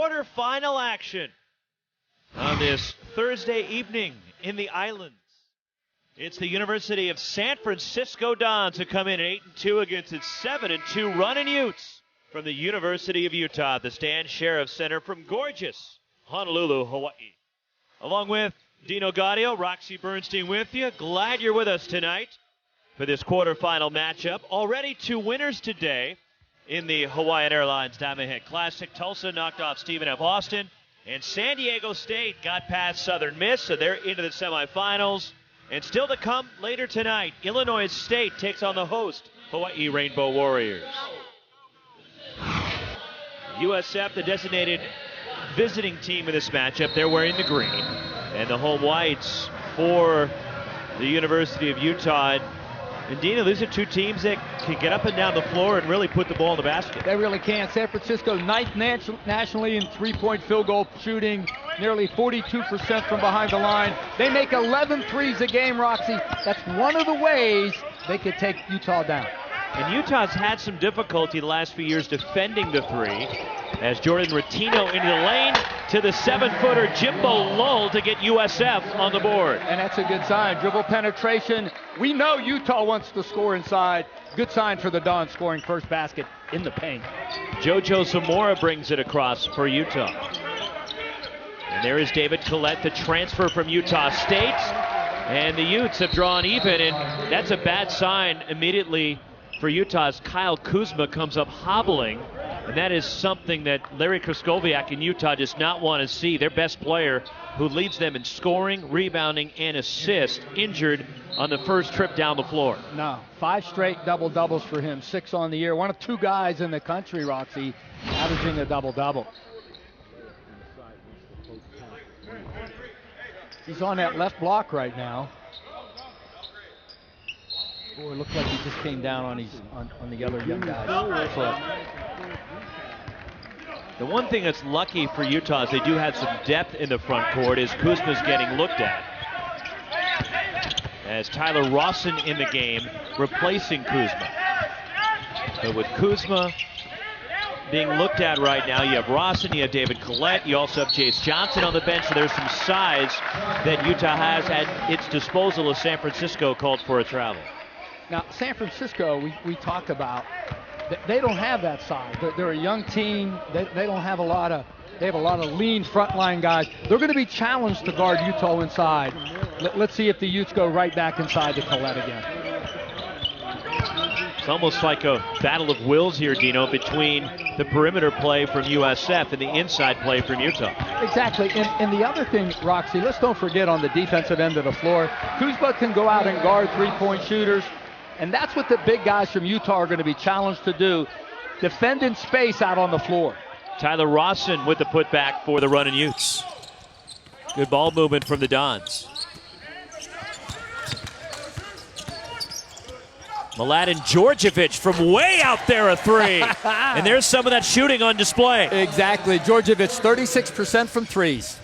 quarterfinal action on this Thursday evening in the Islands. It's the University of San Francisco Dons who come in at 8-2 against its 7-2 Runnin Utes from the University of Utah at the Stan Sheriff Center from gorgeous Honolulu, Hawaii. Along with Dino Gaudio, Roxy Bernstein with you. Glad you're with us tonight for this quarterfinal matchup. Already two winners today in the Hawaiian Airlines Diamond Head Classic. Tulsa knocked off Stephen F. Austin, and San Diego State got past Southern Miss, so they're into the semifinals. And still to come later tonight, Illinois State takes on the host, Hawaii Rainbow Warriors. USF, the designated visiting team in this matchup, they're wearing the green. And the home whites for the University of Utah. And Dino, these are two teams that can get up and down the floor and really put the ball in the basket. They really can. San Francisco, ninth nationally in three-point field goal shooting, nearly 42% from behind the line. They make 11 threes a game, Roxy. That's one of the ways they could take Utah down. And Utah's had some difficulty the last few years defending the three, as Jordan Rattino into the lane to the 7-footer Jimbo Lull to get USF on the board. And that's a good sign. Dribble penetration. We know Utah wants to score inside. Good sign for the Dons scoring first basket in the paint. JoJo Zamora brings it across for Utah. And there is David Collette, the transfer from Utah State. And the Utes have drawn even, and that's a bad sign immediately for Utah's Kyle Kuzma comes up hobbling. And that is something that Larry Kraskowiak in Utah does not want to see. Their best player, who leads them in scoring, rebounding, and assist, injured on the first trip down the floor. No, 5 straight double-doubles for him, 6 on the year. One of 2 guys in the country, Roxy, averaging a double-double. He's on that left block right now. Boy, it looked like he just came down on the other young guy's foot. The one thing that's lucky for Utah is they do have some depth in the front court as Kuzma's getting looked at. As Tyler Rawson in the game, replacing Kuzma. But with Kuzma being looked at right now, you have Rawson, you have David Collette, you also have Chase Johnson on the bench, so there's some size that Utah has at its disposal as San Francisco called for a travel. Now, San Francisco, we talked about, they don't have that size. They're a young team. They don't have a lot of. They have a lot of lean frontline guys. They're going to be challenged to guard Utah inside. Let's see if the Utes go right back inside to Collette again. It's almost like a battle of wills here, Dino, between the perimeter play from USF and the inside play from Utah. Exactly. And the other thing, Roxy, let's don't forget on the defensive end of the floor, Kuzma can go out and guard three-point shooters. And that's what the big guys from Utah are going to be challenged to do. Defend in space out on the floor. Tyler Rawson with the putback for the Runnin Utes. Good ball movement from the Dons. Mladen Djordjevic from way out there, a three. And there's some of that shooting on display. Exactly. Djordjevic, 36% from threes.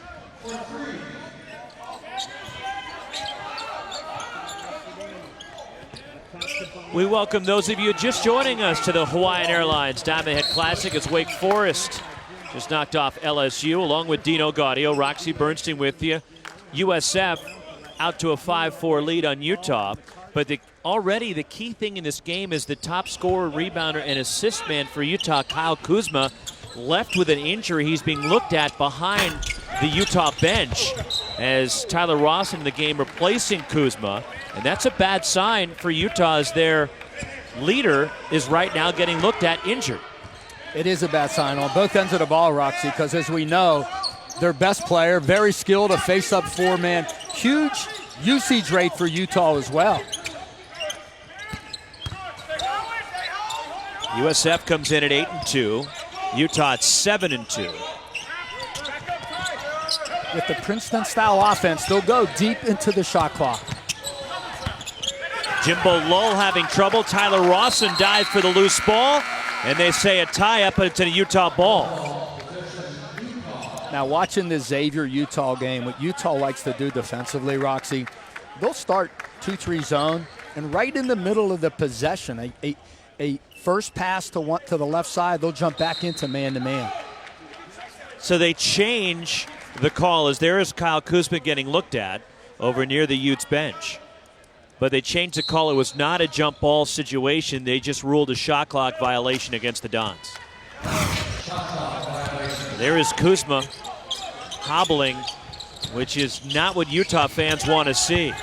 We welcome those of you just joining us to the Hawaiian Airlines Diamond Head Classic as Wake Forest just knocked off LSU along with Dino Gaudio, Roxy Bernstein with you. USF out to a 5-4 lead on Utah. But already the key thing in this game is the top scorer, rebounder, and assist man for Utah, Kyle Kuzma, left with an injury. He's being looked at behind the Utah bench as Tyler Rawson in the game replacing Kuzma. And that's a bad sign for Utah as their leader is right now getting looked at injured. It is a bad sign on both ends of the ball, Roxy, because as we know, their best player, very skilled, a face-up 4-man. Huge usage rate for Utah as well. USF comes in at 8-2. Utah at 7-2. With the Princeton-style offense, they'll go deep into the shot clock. Jimbo Lull having trouble. Tyler Rawson dives for the loose ball. And they say a tie-up, but it's a Utah ball. Now, watching the Xavier-Utah game, what Utah likes to do defensively, Roxy, they'll start 2-3 zone, and right in the middle of the possession, a first pass to the left side, they'll jump back into man-to-man. So they change the call as there is Kyle Kuzma getting looked at over near the Utes bench. But they changed the call. It was not a jump ball situation. They just ruled a shot clock violation against the Dons. There is Kuzma hobbling, which is not what Utah fans want to see.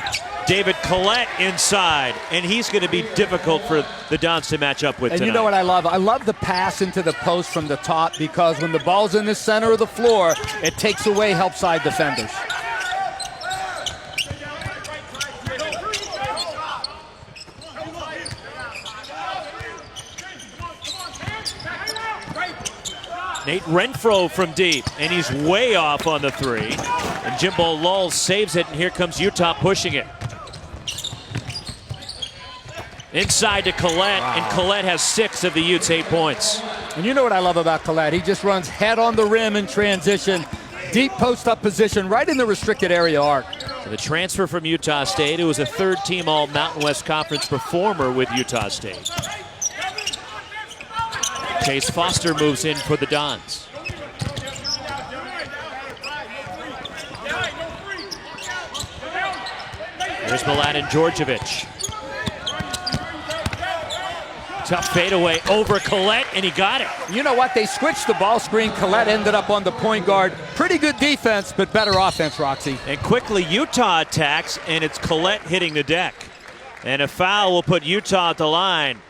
David Collette inside, and he's going to be difficult for the Dons to match up with tonight. And you know what I love? I love the pass into the post from the top, because when the ball's in the center of the floor, it takes away help side defenders. Nate Renfro from deep, and he's way off on the three. And Jimbo Lull saves it, and here comes Utah pushing it. Inside to Collette, and Collette has 6 of the Utes' 8 points. And you know what I love about Collette? He just runs head on the rim in transition, deep post-up position, right in the restricted area arc. So the transfer from Utah State, who was a third-team All-Mountain West Conference performer with Utah State. Chase Foster moves in for the Dons. There's Mladen Djordjevic. Tough fadeaway over Collette, and he got it. You know what? They switched the ball screen. Collette ended up on the point guard. Pretty good defense, but better offense, Roxy. And quickly, Utah attacks, and it's Collette hitting the deck. And a foul will put Utah at the line.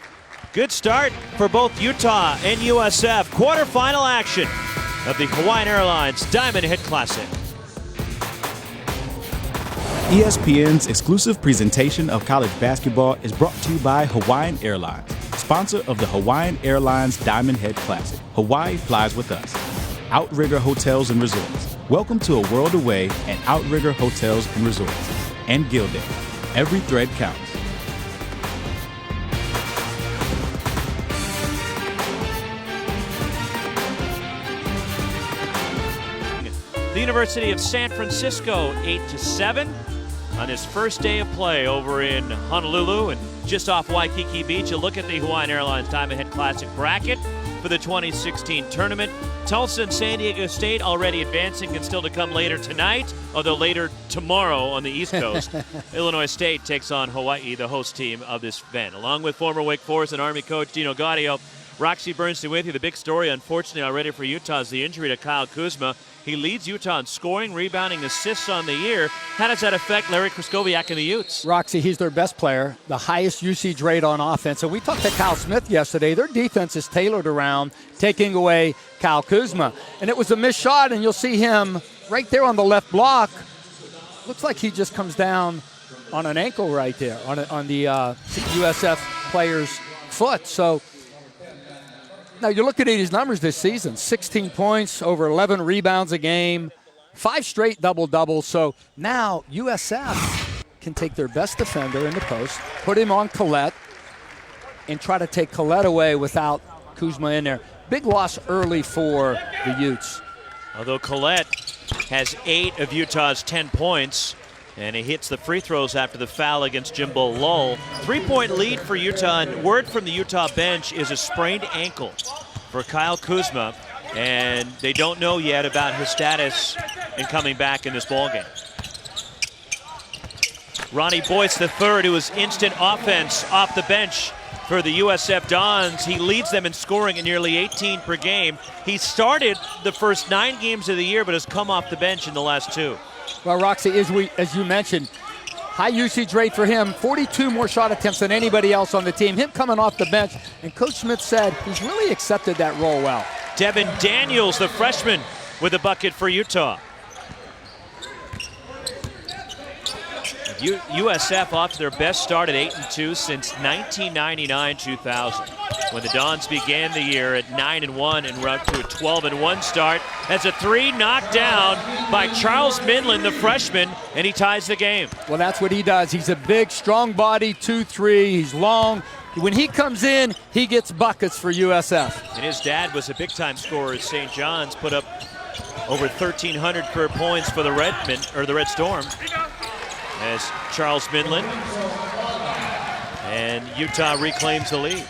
Good start for both Utah and USF. Quarterfinal action of the Hawaiian Airlines Diamond Head Classic. ESPN's exclusive presentation of college basketball is brought to you by Hawaiian Airlines, sponsor of the Hawaiian Airlines Diamond Head Classic. Hawaii flies with us. Outrigger Hotels and Resorts. Welcome to a world away at Outrigger Hotels and Resorts. And Gildan. Every thread counts. The University of San Francisco 8-7 on his first day of play over in Honolulu and just off Waikiki Beach. A look at the Hawaiian Airlines Diamond Head Classic bracket for the 2016 tournament. Tulsa and San Diego State already advancing, and still to come later tonight, although later tomorrow on the East Coast. Illinois State takes on Hawaii, the host team of this event. Along with former Wake Forest and Army coach Dino Gaudio, Roxy Bernstein with you. The big story, unfortunately, already for Utah is the injury to Kyle Kuzma. He leads Utah in scoring, rebounding, assists on the year. How does that affect Larry Kraskowiak and the Utes? Roxy, he's their best player, the highest usage rate on offense. And we talked to Kyle Smith yesterday. Their defense is tailored around taking away Kyle Kuzma. And it was a missed shot, and you'll see him right there on the left block. Looks like he just comes down on an ankle right there, on the USF player's foot. So now you're looking at his numbers this season. 16 points, over 11 rebounds a game, 5 straight double-doubles. So now USF can take their best defender in the post, put him on Collette, and try to take Collette away without Kuzma in there. Big loss early for the Utes. Although Collette has 8 of Utah's 10 points, and he hits the free throws after the foul against Jimbo Lull. 3-point lead for Utah, and word from the Utah bench is a sprained ankle for Kyle Kuzma, and they don't know yet about his status in coming back in this ballgame. Ronnie Boyce III, who was instant offense off the bench for the USF Dons. He leads them in scoring at nearly 18 per game. He started the first 9 games of the year, but has come off the bench in the last 2. Well, Roxy, as you mentioned, high usage rate for him, 42 more shot attempts than anybody else on the team. Him coming off the bench, and Coach Smith said he's really accepted that role well. Devin Daniels, the freshman, with a bucket for Utah. USF off to their best start at 8-2 since 1999-2000, when the Dons began the year at 9-1 and were up to a 12-1 start. As a 3 knocked down by Charles Minlin, the freshman, and he ties the game. Well, that's what he does. He's a big, strong body, 2-3. He's long. When he comes in, he gets buckets for USF. And his dad was a big-time scorer at St. John's, put up over 1,300 career points for the Red Storm. As Charles Minlin, and Utah reclaims the lead.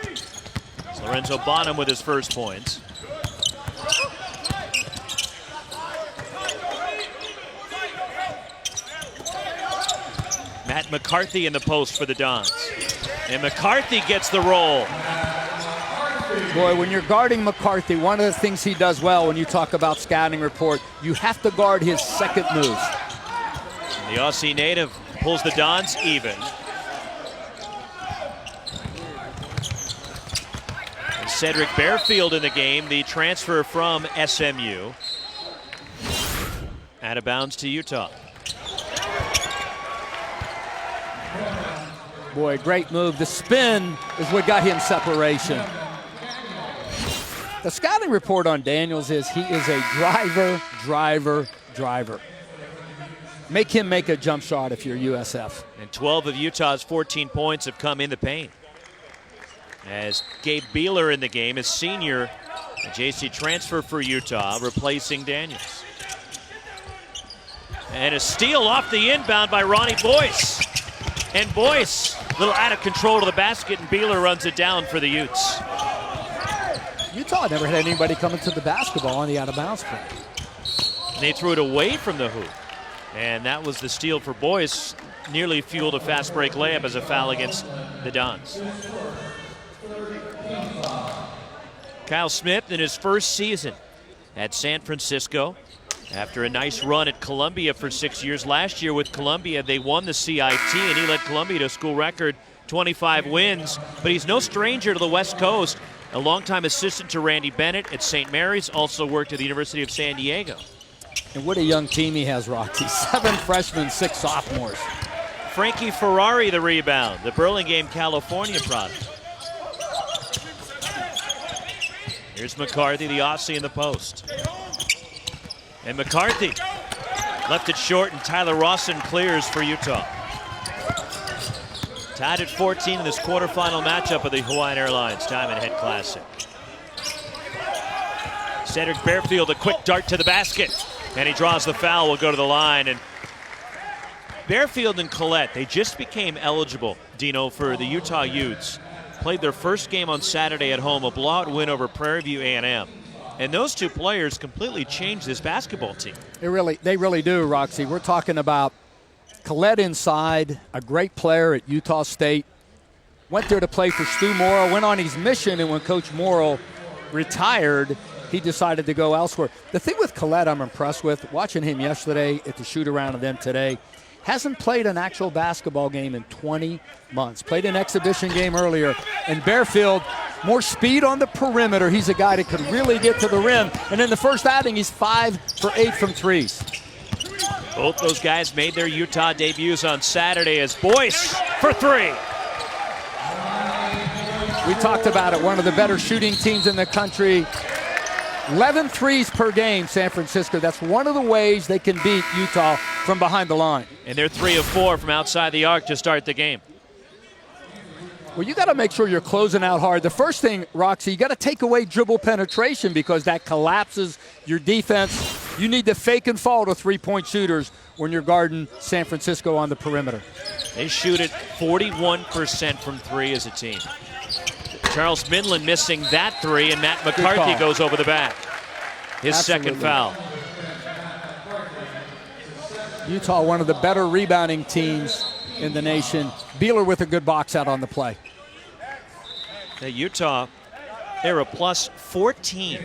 It's Lorenzo Bonham with his first points. McCarthy in the post for the Dons. And McCarthy gets the roll. Boy, when you're guarding McCarthy, one of the things he does well when you talk about scouting report, you have to guard his second moves. The Aussie native pulls the Dons even. And Cedric Bearfield in the game, the transfer from SMU. Out of bounds to Utah. Boy, great move. The spin is what got him separation. The scouting report on Daniels is he is a driver. Make him make a jump shot if you're USF. And 12 of Utah's 14 points have come in the paint. As Gabe Beeler in the game, is senior, a JC transfer for Utah, replacing Daniels. And a steal off the inbound by Ronnie Boyce. And Boyce, a little out of control to the basket, and Beeler runs it down for the Utes. Utah never had anybody coming to the basketball on the out-of-bounds play. And they threw it away from the hoop. And that was the steal for Boyce. Nearly fueled a fast break layup as a foul against the Dons. Kyle Smith in his first season at San Francisco. After a nice run at Columbia for 6 years. Last year with Columbia, they won the CIT, and he led Columbia to a school record 25 wins. But he's no stranger to the West Coast. A longtime assistant to Randy Bennett at St. Mary's, also worked at the University of San Diego. And what a young team he has, Roxy. 7 freshmen, 6 sophomores. Frankie Ferrari the rebound, the Burlingame, California product. Here's McCarthy, the Aussie in the post. And McCarthy left it short, and Tyler Rawson clears for Utah. Tied at 14 in this quarterfinal matchup of the Hawaiian Airlines Diamond Head Classic. Cedric Bearfield, a quick dart to the basket, and he draws the foul. Will go to the line. And Bearfield and Collette, they just became eligible, Dino, for the Utah Utes. Played their first game on Saturday at home, a blowout win over Prairie View A&M. And those two players completely changed this basketball team. They really do, Roxy. We're talking about Collette inside, a great player at Utah State. Went there to play for Stu Morrill, went on his mission, and when Coach Morrill retired, he decided to go elsewhere. The thing with Collette I'm impressed with, watching him yesterday at the shoot-around and then today, hasn't played an actual basketball game in 20 months. Played an exhibition game earlier. And Bearfield, more speed on the perimeter. He's a guy that could really get to the rim. And in the first outing, he's 5 for 8 from threes. Both those guys made their Utah debuts on Saturday as Boyce for 3. We talked about it, one of the better shooting teams in the country. 11 threes per game, San Francisco. That's one of the ways they can beat Utah from behind the line. And they're 3 of 4 from outside the arc to start the game. Well, you got to make sure you're closing out hard. The first thing, Roxy, you got to take away dribble penetration because that collapses your defense. You need to fake and fall to three-point shooters when you're guarding San Francisco on the perimeter. They shoot it 41% from 3 as a team. Charles Minlin missing that 3, and Matt McCarthy goes over the back. His second foul. Utah, one of the better rebounding teams in the nation. Beeler with a good box out on the play. Utah, they're a plus 14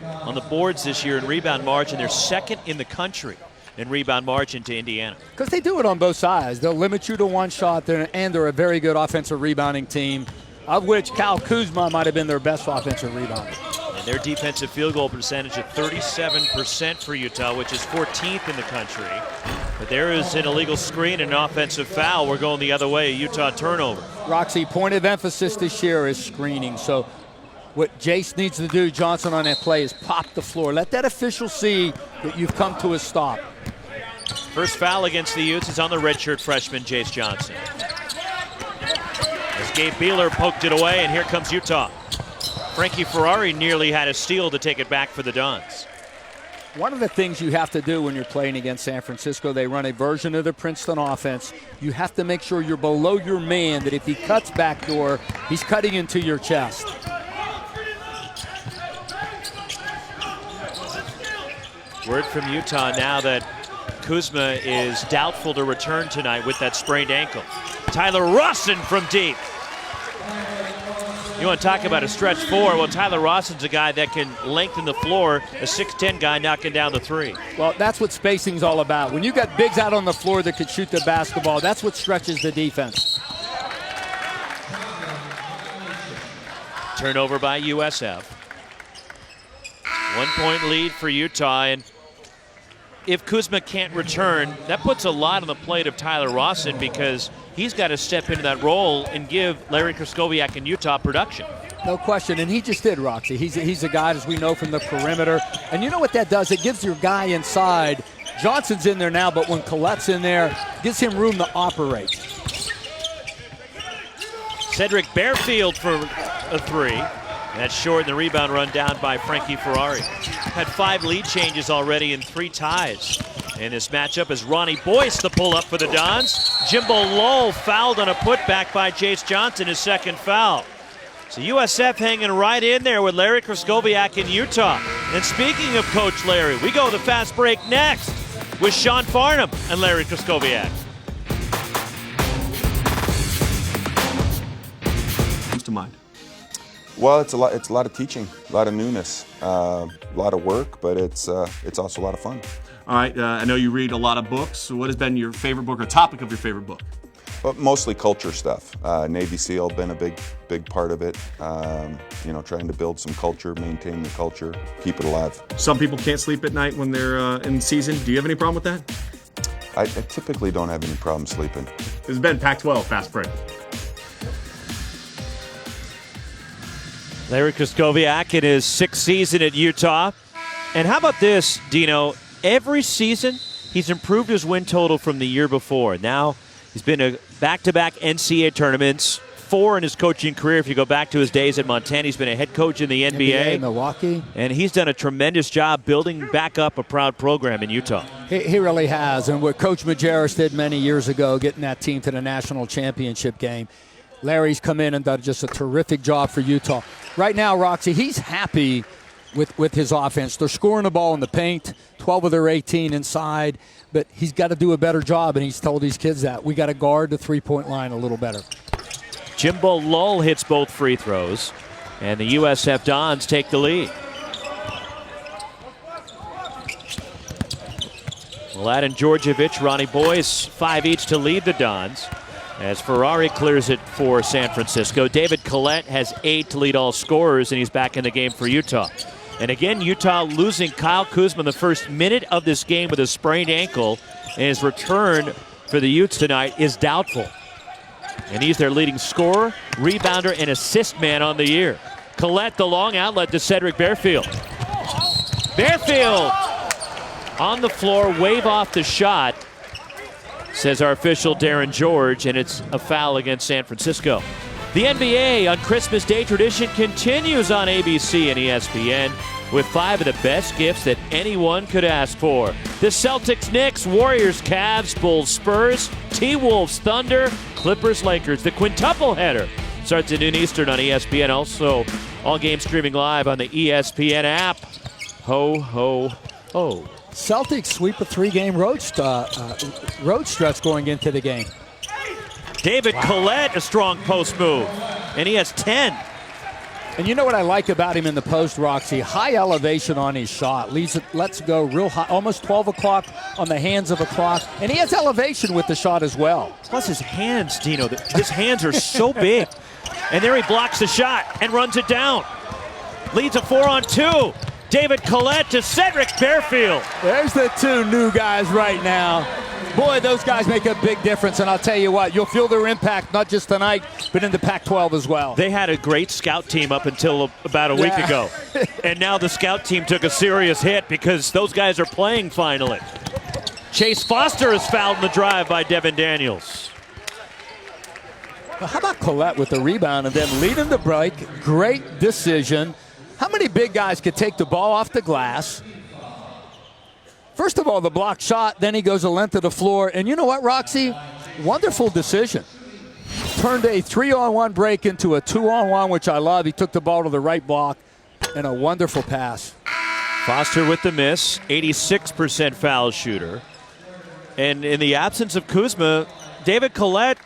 on the boards this year in rebound margin. They're second in the country in rebound margin to Indiana. Because they do it on both sides. They'll limit you to one shot, and they're a very good offensive rebounding team, of which Kyle Kuzma might have been their best offensive rebounder. And their defensive field goal percentage at 37% for Utah, which is 14th in the country. But there is an illegal screen and an offensive foul. We're going the other way, Utah turnover. Roxy, point of emphasis this year is screening. So what Jace needs to do, Johnson, on that play is pop the floor. Let that official see that you've come to a stop. First foul against the Utes is on the redshirt freshman, Jace Johnson. As Gabe Beeler poked it away, and here comes Utah. Frankie Ferrari nearly had a steal to take it back for the Dons. One of the things you have to do when you're playing against San Francisco, they run a version of the Princeton offense. You have to make sure you're below your man, that if he cuts backdoor, he's cutting into your chest. Word from Utah now that Kuzma is doubtful to return tonight with that sprained ankle. Tyler Rawson from deep. You want to talk about a stretch four? Well, Tyler Rawson's a guy that can lengthen the floor, a 6'10 guy knocking down the three. Well, that's what spacing's all about. When you got bigs out on the floor that could shoot the basketball, that's what stretches the defense. Turnover by USF. 1 point lead for Utah, and if Kuzma can't return, that puts a lot on the plate of Tyler Rawson because he's got to step into that role and give Larry Kraskowiak and Utah production. No question, and he just did, Roxy. He's a guy, as we know, from the perimeter. And you know what that does? It gives your guy inside. Johnson's in there now, but when Collette's in there, gives him room to operate. Cedric Bearfield for a three. That's short, and the rebound run down by Frankie Ferrari. Had 5 lead changes already and 3 ties. In this matchup is Ronnie Boyce, the pull-up for the Dons. Jimbo Lowell fouled on a putback by Jace Johnson, his second foul. So USF hanging right in there with Larry Kraskowiak in Utah. And speaking of Coach Larry, we go to the fast break next with Sean Farnham and Larry Kraskowiak. Comes to mind. Well, it's a lot of teaching, a lot of newness, a lot of work, but it's also a lot of fun. All right, I know you read a lot of books. What has been your favorite book or topic of your favorite book? But mostly culture stuff. Navy SEAL been a big part of it. Trying to build some culture, maintain the culture, keep it alive. Some people can't sleep at night when they're in season. Do you have any problem with that? I typically don't have any problem sleeping. This has been Pac-12 Fast Break. Larry Kraskowiak in his 6th season at Utah. And how about this, Dino? Every season, he's improved his win total from the year before. Now, he's been to back-to-back NCAA tournaments, 4 in his coaching career. If you go back to his days at Montana, he's been a head coach in the NBA. Milwaukee. And he's done a tremendous job building back up a proud program in Utah. He really has. And what Coach Majerus did many years ago, getting that team to the national championship game, Larry's come in and done just a terrific job for Utah. Right now, Roxy, he's happy with his offense. They're scoring the ball in the paint, 12 of their 18 inside, but he's got to do a better job, and he's told these kids that. We got to guard the three-point line a little better. Jimbo Lowell hits both free throws, and the USF Dons take the lead. Mladen Djordjevic, Ronnie Boyce, 5 each to lead the Dons. As Ferrari clears it for San Francisco. David Collette has 8 to lead all scorers, and he's back in the game for Utah. And again, Utah losing Kyle Kuzma in the first minute of this game with a sprained ankle, and his return for the Utes tonight is doubtful. And he's their leading scorer, rebounder, and assist man on the year. Collette, the long outlet to Cedric Bearfield. Bearfield on the floor, wave off the shot, says our official Darren George, and it's a foul against San Francisco. The NBA on Christmas Day tradition continues on ABC and ESPN with 5 of the best gifts that anyone could ask for. The Celtics, Knicks, Warriors, Cavs, Bulls, Spurs, T-Wolves, Thunder, Clippers, Lakers. The quintuple header starts at noon Eastern on ESPN. Also, all games streaming live on the ESPN app. Ho, ho, ho. Celtics sweep a 3-game road stretch going into the game. David Collette, a strong post move, and he has 10. And you know what I like about him in the post, Roxy? High elevation on his shot. Lets go real high, almost 12 o'clock on the hands of a clock. And he has elevation with the shot as well. Plus his hands, Dino. His hands are so big. And there he blocks the shot and runs it down. Leads a 4-on-2. David Collette to Cedric Bearfield. There's the 2 new guys right now. Boy, those guys make a big difference, and I'll tell you what, you'll feel their impact not just tonight, but in the Pac-12 as well. They had a great scout team up until about a week ago. And now the scout team took a serious hit because those guys are playing finally. Chase Foster is fouled in the drive by Devin Daniels. Well, how about Collette with the rebound and then leading the break? Great decision. How many big guys could take the ball off the glass? First of all, the block shot, then he goes the length of the floor. And you know what, Roxy? Wonderful decision. Turned a 3-on-1 break into a 2-on-1, which I love. He took the ball to the right block, and a wonderful pass. Foster with the miss, 86% foul shooter. And in the absence of Kuzma, David Collette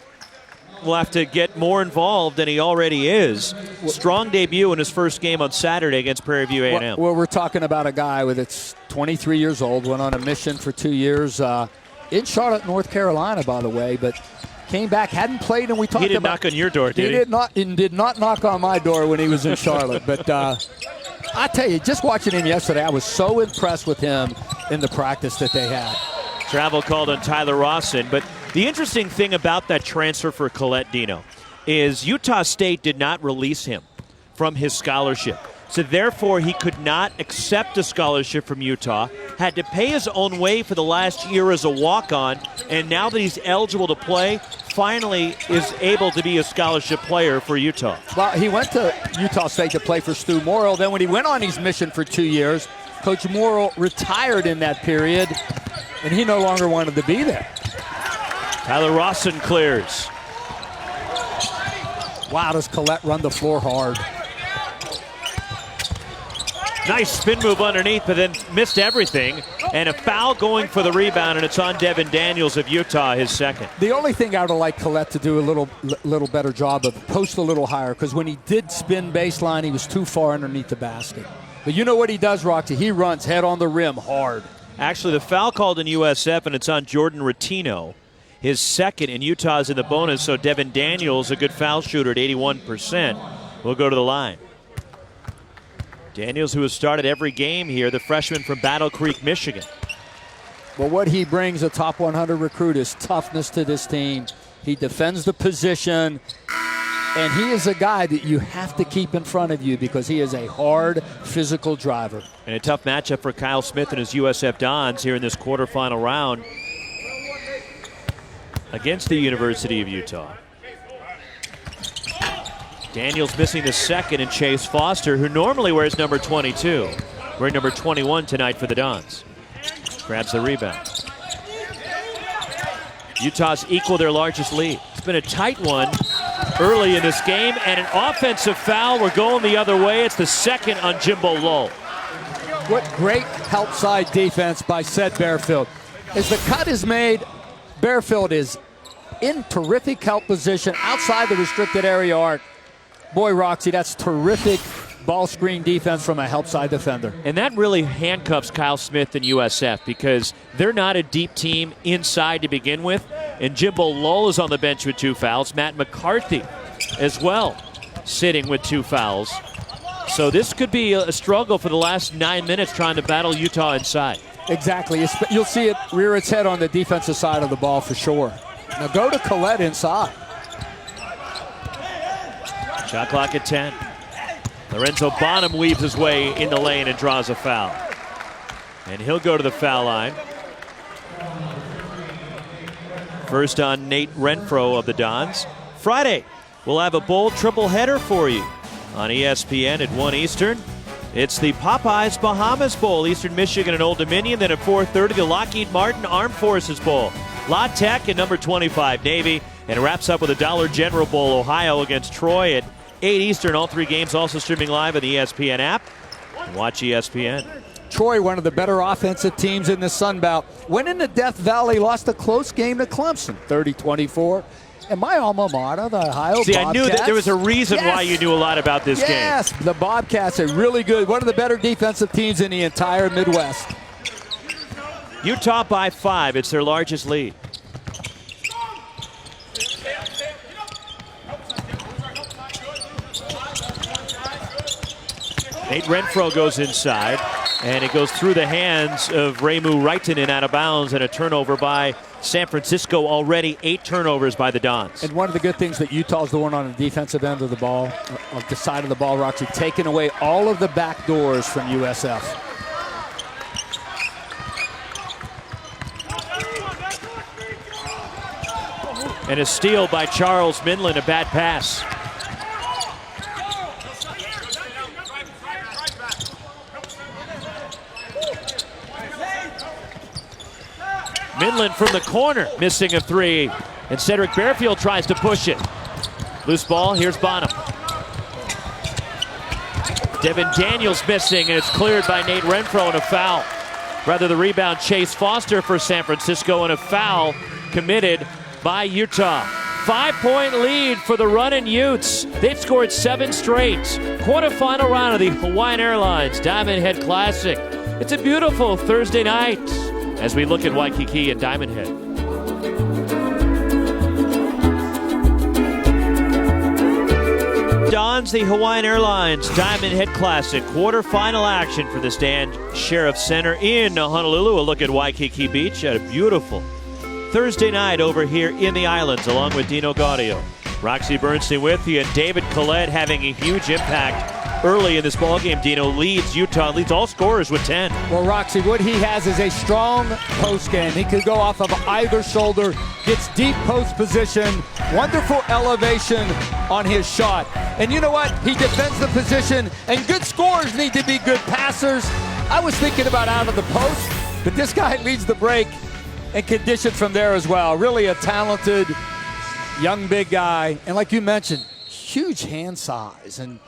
will have to get more involved than he already is. Strong debut in his first game on Saturday against Prairie View A&M. Well, we're talking about a guy that's 23 years old, went on a mission for 2 years in Charlotte, North Carolina, by the way, but came back, hadn't played, and we talked about... He didn't knock on your door, did he? Did not knock on my door when he was in Charlotte. But I tell you, just watching him yesterday, I was so impressed with him in the practice that they had. Travel called on Tyler Rawson. But the interesting thing about that transfer for Collette, Dino, is Utah State did not release him from his scholarship. So therefore, he could not accept a scholarship from Utah, had to pay his own way for the last year as a walk-on, and now that he's eligible to play, finally is able to be a scholarship player for Utah. Well, he went to Utah State to play for Stu Morrill. Then when he went on his mission for 2 years, Coach Morrill retired in that period, and he no longer wanted to be there. Tyler Rawson clears. Wow, does Collette run the floor hard. Nice spin move underneath, but then missed everything. And a foul going for the rebound, and it's on Devin Daniels of Utah, his second. The only thing I would like Collette to do a little better job of, post a little higher, because when he did spin baseline, he was too far underneath the basket. But you know what he does, Roxy? He runs head on the rim hard. Actually, the foul called in USF, and it's on Jordan Rattino, his second, and Utah's in the bonus, so Devin Daniels, a good foul shooter at 81%, will go to the line. Daniels, who has started every game here, the freshman from Battle Creek, Michigan. Well, what he brings, a top 100 recruit, is toughness to this team. He defends the position, and he is a guy that you have to keep in front of you because he is a hard, physical driver. And a tough matchup for Kyle Smith and his USF Dons here in this quarterfinal round against the University of Utah. Daniels missing the second, and Chase Foster, who normally wears number 22, wearing number 21 tonight for the Dons. Grabs the rebound. Utah's equal their largest lead. It's been a tight one early in this game, and an offensive foul. We're going the other way. It's the second on Jimbo Lowell. What great help side defense by Seth Bearfield. As the cut is made, Bearfield is in terrific help position outside the restricted area arc. Boy, Roxy, that's terrific ball screen defense from a help side defender. And that really handcuffs Kyle Smith and USF because they're not a deep team inside to begin with. And Jimbo Lowell is on the bench with 2 fouls. Matt McCarthy as well, sitting with 2 fouls. So this could be a struggle for the last 9 minutes trying to battle Utah inside. Exactly. You'll see it rear its head on the defensive side of the ball for sure. Now go to Collette inside. Shot clock at 10. Lorenzo Bonham weaves his way in the lane and draws a foul. And he'll go to the foul line. First on Nate Renfro of the Dons. Friday, we'll have a bowl triple header for you on ESPN at 1 Eastern. It's the Popeyes Bahamas Bowl, Eastern Michigan and Old Dominion. Then at 4:30, the Lockheed Martin Armed Forces Bowl. La Tech and number 25, Navy. And it wraps up with a Dollar General Bowl, Ohio against Troy at 8 Eastern. All 3 games also streaming live on the ESPN app. Watch ESPN. Troy, one of the better offensive teams in the Sun Belt, went into Death Valley, lost a close game to Clemson, 30-24. And my alma mater, the Ohio Bobcats. I knew that there was a reason why you knew a lot about this game. Yes, the Bobcats are really good. One of the better defensive teams in the entire Midwest. Utah by 5. It's their largest lead. Nate Renfro goes inside, and it goes through the hands of Reimu Raitanen out of bounds, and a turnover by San Francisco. Already 8 turnovers by the Dons. And one of the good things that Utah's doing on the defensive end of the ball, of the side of the ball, Roxy, taking away all of the back doors from USF. And a steal by Charles Minlin, a bad pass. Minlin from the corner, missing a 3. And Cedric Bearfield tries to push it. Loose ball, here's Bonham. Devin Daniels missing, and it's cleared by Nate Renfro and a foul. Rather, the rebound, Chase Foster for San Francisco, and a foul committed by Utah. 5-point lead for the Runnin Utes. They've scored 7 straight. Quarterfinal round of the Hawaiian Airlines Diamond Head Classic. It's a beautiful Thursday night as we look at Waikiki and Diamond Head. Dons the Hawaiian Airlines Diamond Head Classic quarterfinal action for the Stan Sheriff Center in Honolulu. A look at Waikiki Beach at a beautiful Thursday night over here in the islands, along with Dino Gaudio. Roxy Bernstein with you, and David Collette having a huge impact early in this ballgame. Dino leads Utah, leads all scorers with 10. Well, Roxy, what he has is a strong post game. He could go off of either shoulder, gets deep post position, wonderful elevation on his shot. And you know what? He defends the position, and good scorers need to be good passers. I was thinking about out of the post, but this guy leads the break and conditioned from there as well. Really a talented young big guy, and like you mentioned, huge hand size, and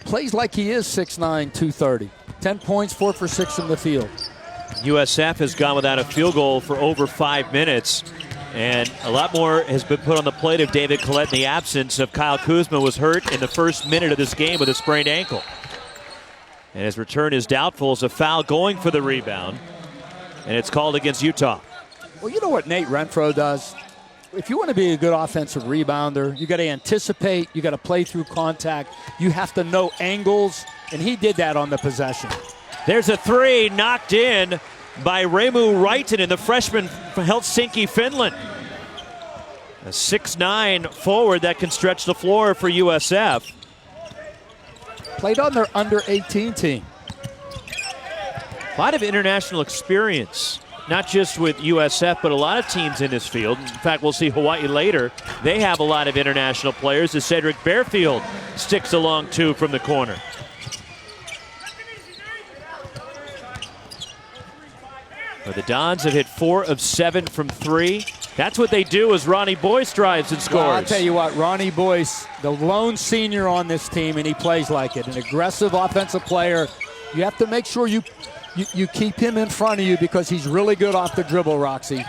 plays like he is 6'9", 230. 10 points, 4 for 6 in the field. USF has gone without a field goal for over 5 minutes, and a lot more has been put on the plate of David Collette in the absence of Kyle Kuzma, was hurt in the first minute of this game with a sprained ankle. And his return is doubtful as a foul going for the rebound, and it's called against Utah. Well, you know what Nate Renfro does? If you want to be a good offensive rebounder, you got to anticipate, you got to play through contact, you have to know angles, and he did that on the possession. There's a three knocked in by Reimu Raitanen, the freshman from Helsinki, Finland. A 6'9" forward that can stretch the floor for USF. Played on their under-18 team. A lot of international experience. Not just with USF, but a lot of teams in this field. In fact, we'll see Hawaii later. They have a lot of international players as Cedric Bearfield sticks along too from the corner. But the Dons have hit 4 of 7 from 3. That's what they do as Ronnie Boyce drives and scores. Well, I'll tell you what, Ronnie Boyce, the lone senior on this team, and he plays like it. An aggressive offensive player. You have to make sure you keep him in front of you because he's really good off the dribble, Roxy.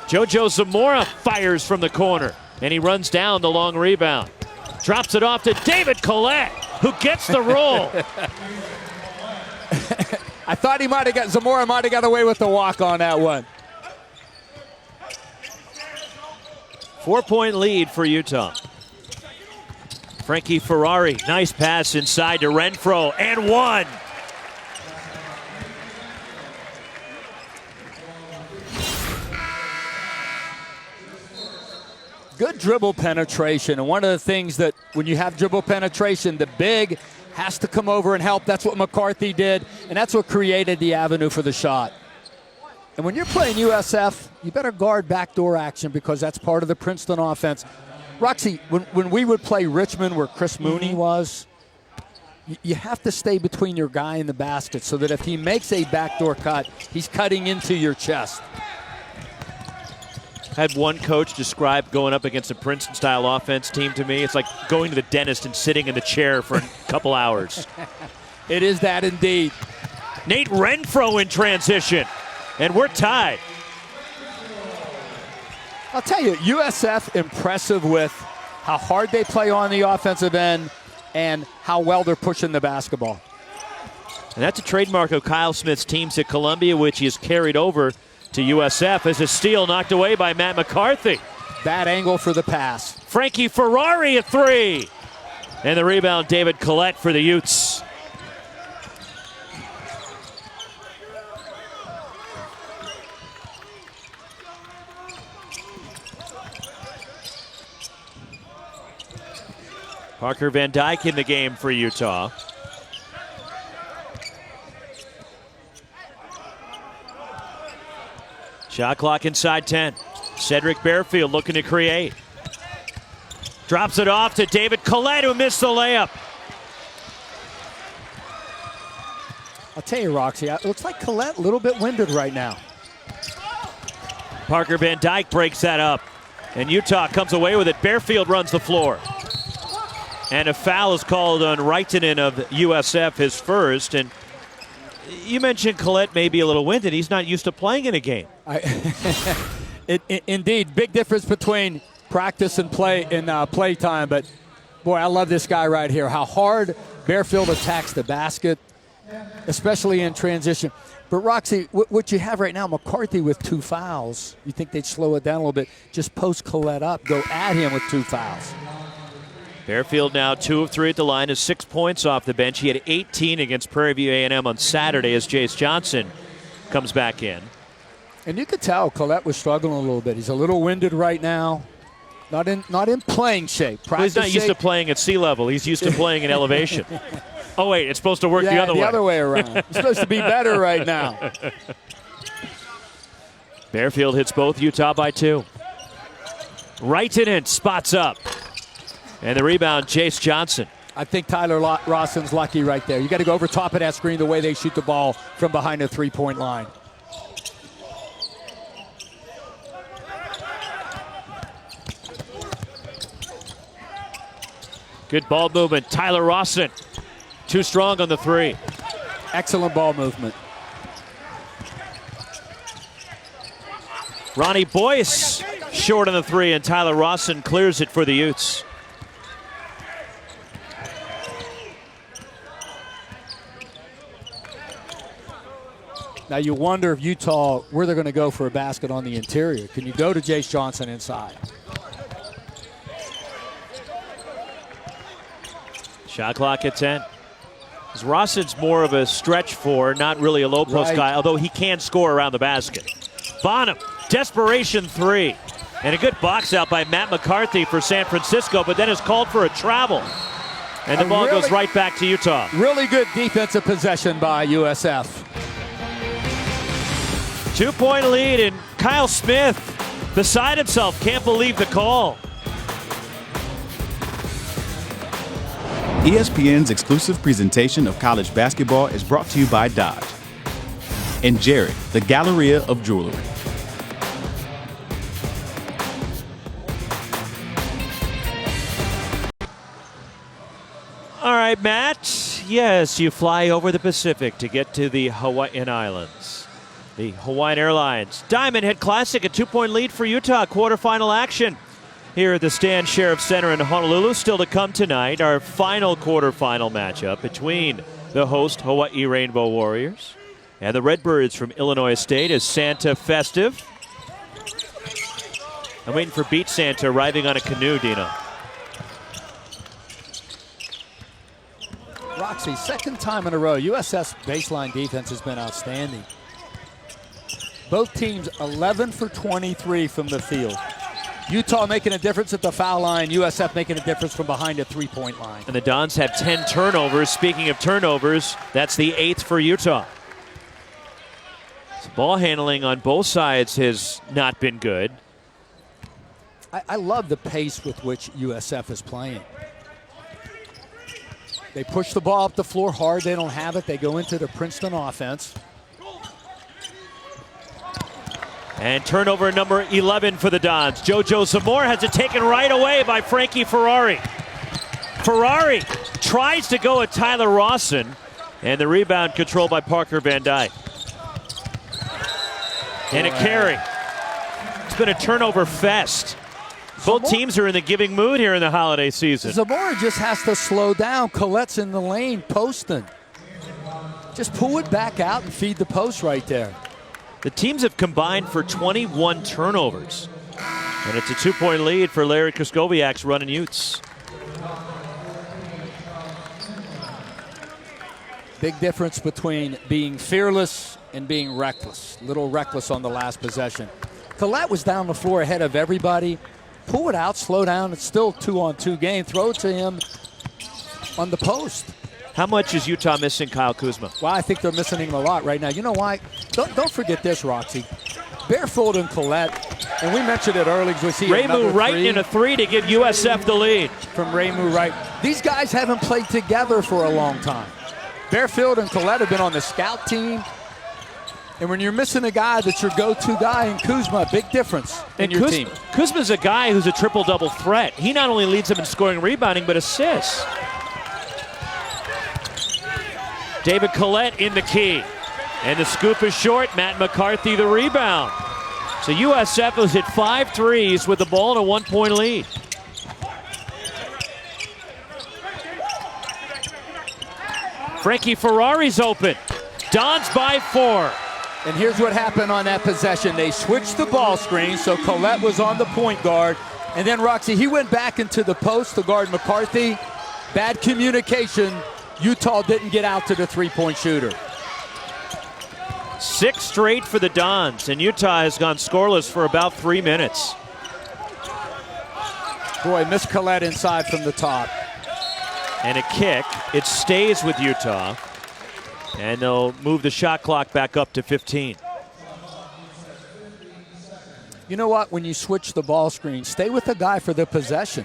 JoJo Zamora fires from the corner, and he runs down the long rebound. Drops it off to David Collette, who gets the roll. I thought Zamora might have got away with the walk on that one. 4-point lead for Utah. Frankie Ferrari, nice pass inside to Renfro, and one. Good dribble penetration, and one of the things that when you have dribble penetration, the big has to come over and help. That's what McCarthy did, and that's what created the avenue for the shot. And when you're playing USF, you better guard backdoor action because that's part of the Princeton offense. Roxy, when we would play Richmond where Chris Mooney was, you have to stay between your guy and the basket so that if he makes a backdoor cut, he's cutting into your chest. Had one coach describe going up against a Princeton-style offense team to me. It's like going to the dentist and sitting in the chair for a couple hours. It is that indeed. Nate Renfro in transition, and we're tied. I'll tell you, USF impressive with how hard they play on the offensive end and how well they're pushing the basketball. And that's a trademark of Kyle Smith's teams at Columbia, which he has carried over to USF as a steal knocked away by Matt McCarthy. Bad angle for the pass. Frankie Ferrari a three. And the rebound, David Collette for the Utes. Parker Van Dyke in the game for Utah. Shot clock inside 10. Cedric Bearfield looking to create. Drops it off to David Collette, who missed the layup. I'll tell you, Roxy, it looks like Collette a little bit winded right now. Parker Van Dyke breaks that up, and Utah comes away with it. Bearfield runs the floor. And a foul is called on Runnin of USF, his first. And you mentioned Collette may be a little winded. He's not used to playing in a game. Indeed, big difference between practice and play time. But, boy, I love this guy right here. How hard Barefield attacks the basket, especially in transition. But, Roxy, what you have right now, McCarthy with 2 fouls. You think they'd slow it down a little bit. Just post Collette up. Go at him with 2 fouls. Barefield now 2 of 3 at the line, is 6 points off the bench. He had 18 against Prairie View A&M on Saturday as Jace Johnson comes back in. And you could tell Collette was struggling a little bit. He's a little winded right now. Not in playing shape. Well, he's not used to playing at sea level. He's used to playing in elevation. Oh, wait, it's supposed to work the other way. The other way around. It's supposed to be better right now. Barefield hits both Utah by 2. Runnin spots up. And the rebound, Jace Johnson. I think Tyler Rawson's lucky right there. You got to go over top of that screen the way they shoot the ball from behind the three-point line. Good ball movement. Tyler Rawson, too strong on the 3. Excellent ball movement. Ronnie Boyce short on the 3, and Tyler Rawson clears it for the Utes. Now you wonder if Utah, where they're going to go for a basket on the interior. Can you go to Jace Johnson inside? Shot clock at 10. Rawson's more of a stretch 4, not really a low post guy, although he can score around the basket. Bonham, desperation 3. And a good box out by Matt McCarthy for San Francisco, but then is called for a travel. And the ball goes right back to Utah. Really good defensive possession by USF. 2-point lead, and Kyle Smith beside himself, can't believe the call. ESPN's exclusive presentation of college basketball is brought to you by Dodge and Jared, the Galleria of Jewelry. All right, Matt. Yes, you fly over the Pacific to get to the Hawaiian Islands. The Hawaiian Airlines Diamond Head Classic, a 2-point lead for Utah. Quarterfinal action here at the Stan Sheriff Center in Honolulu. Still to come tonight, our final quarterfinal matchup between the host Hawaii Rainbow Warriors and the Redbirds from Illinois State as Santa festive. I'm waiting for Beach Santa arriving on a canoe, Dino. Roxy, second time in a row, USF's baseline defense has been outstanding. Both teams 11 for 23 from the field. Utah making a difference at the foul line, USF making a difference from behind the three-point line. And the Dons have 10 turnovers. Speaking of turnovers, that's the 8th for Utah. So ball handling on both sides has not been good. I love the pace with which USF is playing. They push the ball up the floor hard. They don't have it. They go into the Princeton offense. And turnover number 11 for the Dons. JoJo Zamora has it taken right away by Frankie Ferrari. Ferrari tries to go at Tyler Rawson, and the rebound controlled by Parker Van Dyke. And a carry. It's been a turnover fest. Both teams are in the giving mood here in the holiday season. Zamora just has to slow down. Colette's in the lane posting. Just pull it back out and feed the post right there. The teams have combined for 21 turnovers. And it's a 2-point lead for Larry Kraskowiak's Runnin Utes. Big difference between being fearless and being reckless. A little reckless on the last possession. Collette was down the floor ahead of everybody. Pull it out, slow down. It's still 2-on-2 game. Throw it to him on the post. How much is Utah missing Kyle Kuzma? Well, I think they're missing him a lot right now. You know why? Don't forget this, Roxy. Barefoot and Collette, and we mentioned it earlier. We see Raymond Wright in a 3 to give USF the lead. From Raymond Wright. These guys haven't played together for a long time. Barefield and Collette have been on the scout team. And when you're missing a guy that's your go-to guy in Kuzma, big difference in your team. Kuzma's a guy who's a triple-double threat. He not only leads them in scoring and rebounding, but assists. David Collette in the key. And the scoop is short. Matt McCarthy the rebound. So USF has hit 5 threes with the ball in a 1-point lead. Frankie Ferrari's open. Dons by 4. And here's what happened on that possession. They switched the ball screen, so Collette was on the point guard. And then Roxy, he went back into the post to guard McCarthy. Bad communication. Utah didn't get out to the three-point shooter. 6 straight for the Dons, and Utah has gone scoreless for about 3 minutes. Boy, Miss Collette inside from the top. And a kick. It stays with Utah. And they'll move the shot clock back up to 15. You know what? When you switch the ball screen, stay with the guy for the possession.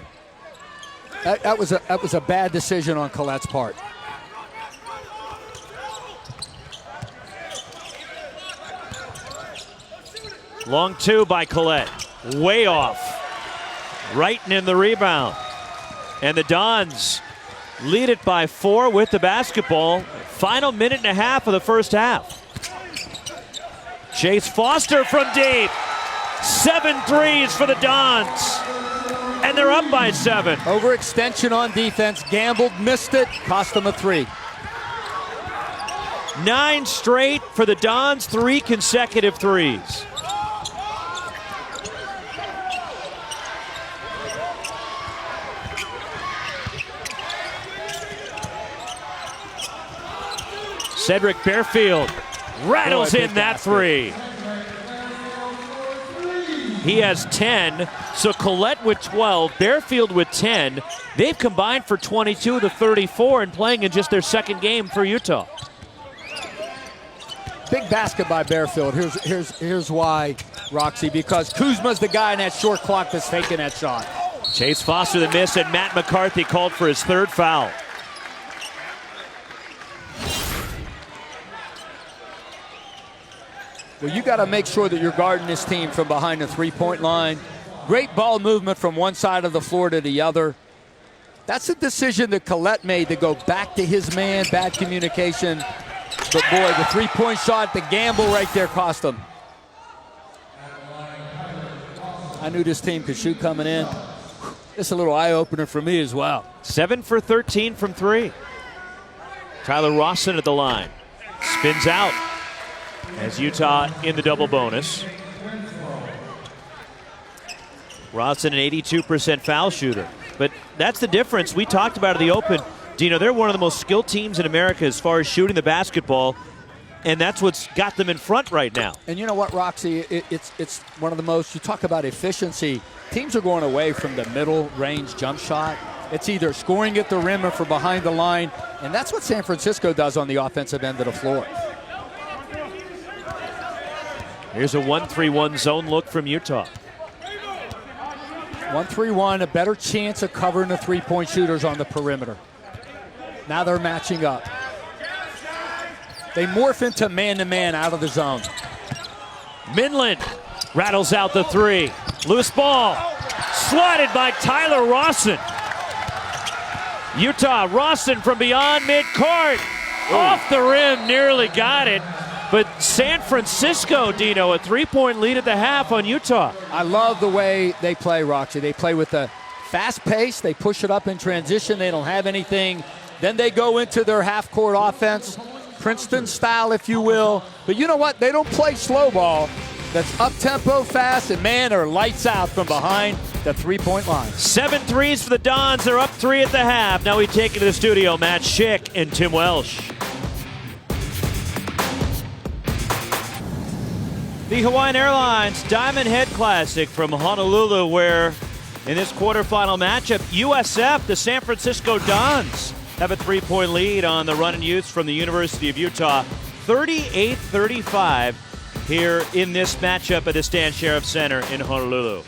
That was a bad decision on Collette's part. Long 2 by Collette. Way off. Wrighton in the rebound. And the Dons lead it by 4 with the basketball. Final minute and a half of the first half. Chase Foster from deep. 7 threes for the Dons. And they're up by 7. Overextension on defense. Gambled, missed it, cost them a 3. 9 straight for the Dons, 3 consecutive threes. Cedric Bearfield rattles in that 3. He has 10, so Collette with 12, Bearfield with 10. They've combined for 22 to 34 and playing in just their second game for Utah. Big basket by Bearfield. Here's why, Roxy, because Kuzma's the guy in that short clock that's taking that shot. Chase Foster the miss, and Matt McCarthy called for his 3rd foul. Well, you got to make sure that you're guarding this team from behind the three-point line. Great ball movement from one side of the floor to the other. That's a decision that Collette made to go back to his man. Bad communication. But boy, the three-point shot, the gamble right there cost him. I knew this team could shoot coming in. It's a little eye-opener for me as well. 7 for 13 from 3. Tyler Rawson at the line. Spins out. As Utah in the double bonus. Rawson, an 82% foul shooter. But that's the difference. We talked about it in the open. Dino, they're one of the most skilled teams in America as far as shooting the basketball, and that's what's got them in front right now. And you know what, Roxy? It's one of the most, you talk about efficiency. Teams are going away from the middle range jump shot. It's either scoring at the rim or from behind the line, and that's what San Francisco does on the offensive end of the floor. Here's a 1-3-1 zone look from Utah. 1-3-1, a better chance of covering the three-point shooters on the perimeter. Now they're matching up. They morph into man-to-man out of the zone. Minlend rattles out the 3. Loose ball. Swatted by Tyler Rawson. Utah, Rawson from beyond midcourt. Off the rim, nearly got it. But San Francisco, Dino, a 3-point lead at the half on Utah. I love the way they play, Roxy. They play with a fast pace. They push it up in transition. They don't have anything. Then they go into their half-court offense, Princeton style, if you will. But you know what? They don't play slow ball. That's up-tempo, fast, and, man, they're lights out from behind the three-point line. 7 threes for the Dons. They're up 3 at the half. Now we take it to the studio, Matt Schick and Tim Welsh. The Hawaiian Airlines Diamond Head Classic from Honolulu, where in this quarterfinal matchup, USF, the San Francisco Dons, have a 3-point lead on the Runnin Utes from the University of Utah. 38-35 here in this matchup at the Stan Sheriff Center in Honolulu.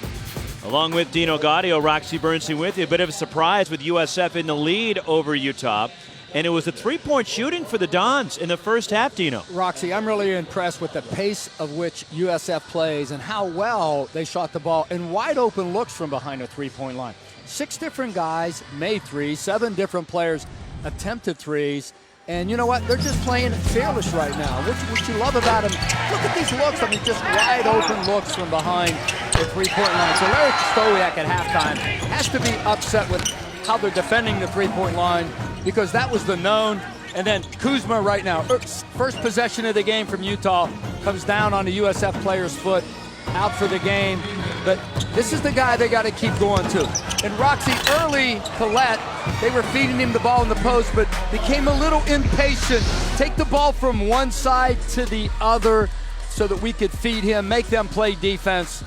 Along with Dino Gaudio, Roxy Bernstein with you. A bit of a surprise with USF in the lead over Utah. And it was a three-point shooting for the Dons in the first half, Dino. Roxy, I'm really impressed with the pace of which USF plays and how well they shot the ball in wide open looks from behind a three-point line. 6 different guys made threes, 7 different players attempted threes. And you know what? They're just playing fearless right now. What you love about them, look at these looks. I mean, just wide open looks from behind the three-point line. So Larry Stowiak at halftime has to be upset with how they're defending the three-point line, because that was the known. And then Kuzma right now, first possession of the game from Utah, comes down on the USF player's foot, out for the game. But this is the guy they got to keep going to. And Roxy, early, Collette, they were feeding him the ball in the post, but became a little impatient. Take the ball from one side to the other so that we could feed him, make them play defense.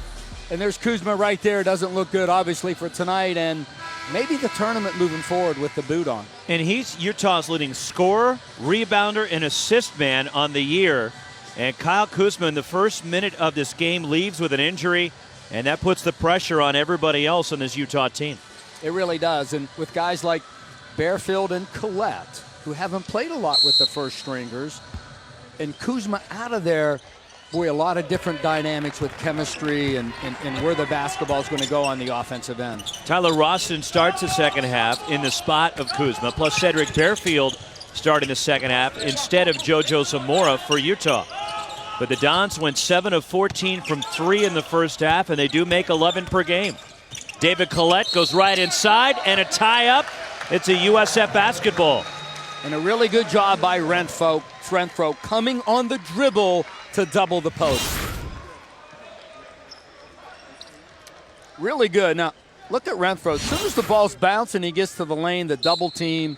And there's Kuzma right there. Doesn't look good, obviously, for tonight, and maybe the tournament moving forward with the boot on. And he's Utah's leading scorer, rebounder, and assist man on the year. And Kyle Kuzma in the first minute of this game leaves with an injury, and that puts the pressure on everybody else on this Utah team. It really does. And with guys like Bearfield and Collette, who haven't played a lot with the first stringers, and Kuzma out of there, boy, a lot of different dynamics with chemistry and where the basketball is going to go on the offensive end. Tyler Rawson starts the second half in the spot of Kuzma, plus Cedric Bearfield starting the second half instead of JoJo Zamora for Utah. But the Dons went 7 of 14 from 3 in the first half, and they do make 11 per game. David Collette goes right inside, and a tie-up. It's a USF basketball. And a really good job by Renfro coming on the dribble to double the post. Really good. Now, look at Renfro. As soon as the ball's bouncing, he gets to the lane, the double team.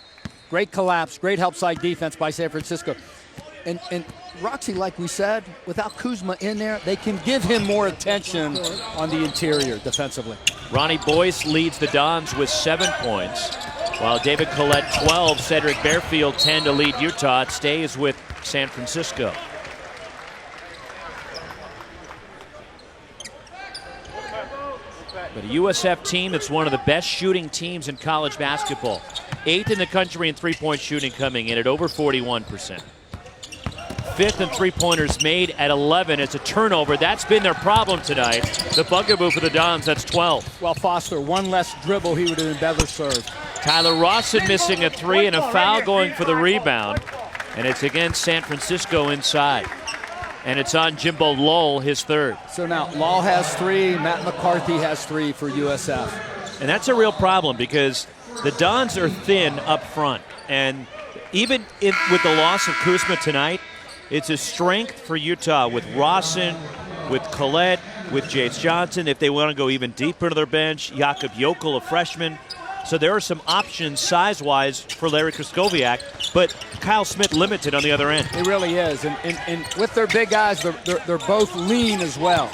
Great collapse, great help side defense by San Francisco. And Roxy, like we said, without Kuzma in there, they can give him more attention on the interior defensively. Ronnie Boyce leads the Dons with 7 points, while David Collette 12, Cedric Bearfield 10 to lead Utah. It stays with San Francisco. But a USF team that's one of the best shooting teams in college basketball. 8th in the country in three-point shooting, coming in at over 41%. 5th in three-pointers made at 11. It's a turnover. That's been their problem tonight. The bugaboo for the Dons, that's 12. Well, Foster, one less dribble, he would have been better served. Tyler Rawson missing a 3 and a foul going for the rebound. And it's against San Francisco inside. And it's on Jimbo Lowell, his 3rd. So now Law has 3, Matt McCarthy has 3 for USF. And that's a real problem because the Dons are thin up front. And even with the loss of Kuzma tonight, it's a strength for Utah with Rawson, with Collette, with Jace Johnson. If they want to go even deeper into their bench, Jakob Jokel, a freshman. So there are some options size-wise for Larry Kraskowiak, but Kyle Smith limited on the other end. It really is. And with their big guys, they're both lean as well.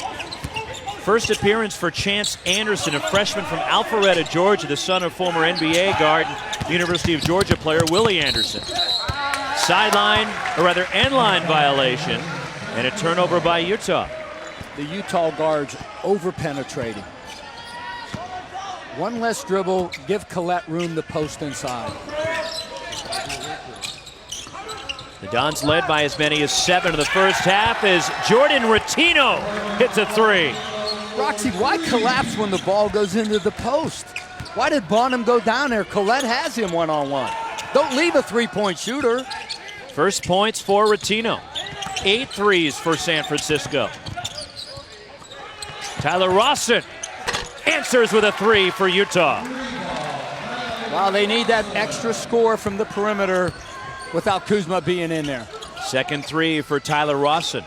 First appearance for Chance Anderson, a freshman from Alpharetta, Georgia, the son of former NBA guard and University of Georgia player Willie Anderson. Sideline, or rather end-line violation, and a turnover by Utah. The Utah guards over-penetrating. One less dribble, give Collette room to post inside. The Dons led by as many as 7 in the first half as Jordan Rattino hits a 3. Roxy, why collapse when the ball goes into the post? Why did Bonham go down there? Collette has him one-on-one. Don't leave a three-point shooter. First points for Rattino. 8 threes for San Francisco. Tyler Rawson answers with a 3 for Utah. Wow, they need that extra score from the perimeter without Kuzma being in there. Second 3 for Tyler Rawson.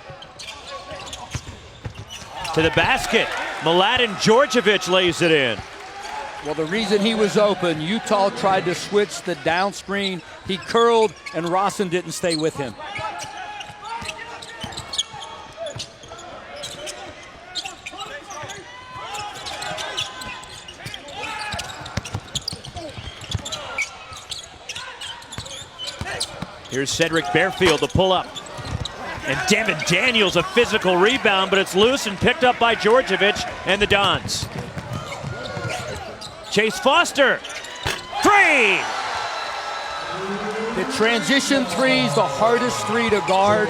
To the basket. Mladen Djordjevic lays it in. Well, the reason he was open, Utah tried to switch the down screen. He curled, and Rawson didn't stay with him. Here's Cedric Bearfield to pull up. And Devin Daniels, a physical rebound, but it's loose and picked up by Djordjevic and the Dons. Chase Foster, 3! The transition three is the hardest three to guard,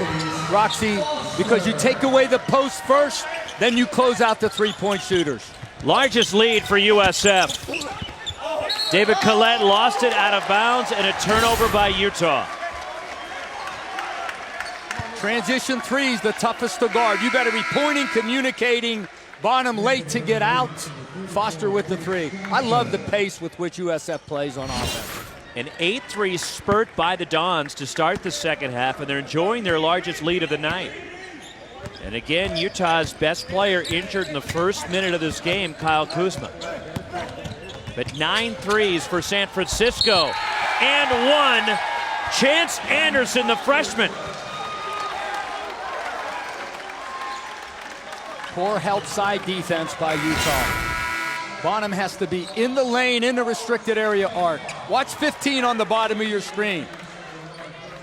Roxy, because you take away the post first, then you close out the three-point shooters. Largest lead for USF. David Collette lost it out of bounds and a turnover by Utah. Transition three is the toughest to guard. You got to be pointing, communicating. Bonham late to get out. Foster with the three. I love the pace with which USF plays on offense. An 8-3 spurt by the Dons to start the second half, and they're enjoying their largest lead of the night. And again, Utah's best player injured in the first minute of this game, Kyle Kuzma. But 9 threes for San Francisco. And one, Chance Anderson, the freshman. Poor help side defense by Utah. Bonham has to be in the lane, in the restricted area arc. Watch 15 on the bottom of your screen.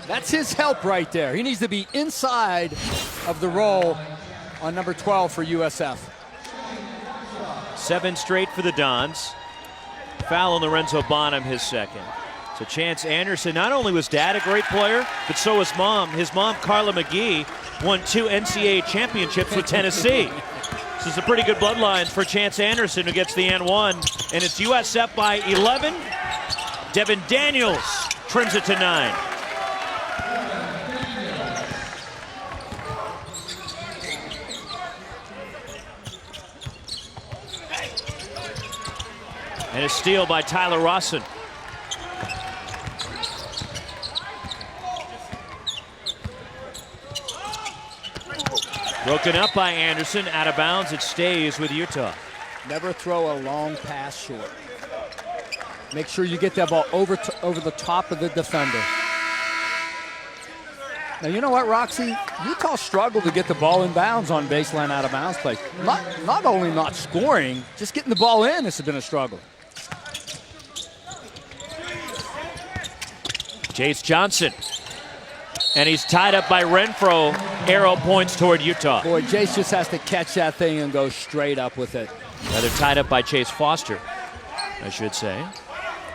That's his help right there. He needs to be inside of the roll on number 12 for USF. 7 straight for the Dons. Foul on Lorenzo Bonham, his second. So Chance Anderson, not only was Dad a great player, but so was Mom. His mom, Carla McGee, won 2 NCAA championships with Tennessee. This is a pretty good bloodline for Chance Anderson, who gets the and one. And it's USF by 11. Devin Daniels trims it to 9. And a steal by Tyler Rawson. Broken up by Anderson, out of bounds, it stays with Utah. Never throw a long pass short. Make sure you get that ball over the top of the defender. Now, you know what, Roxy? Utah struggled to get the ball in bounds on baseline out of bounds play. Not only not scoring, just getting the ball in has been a struggle. Jace Johnson. And he's tied up by Renfro. Arrow points toward Utah. Boy, Jace just has to catch that thing and go straight up with it. Now they're tied up by Chase Foster, I should say.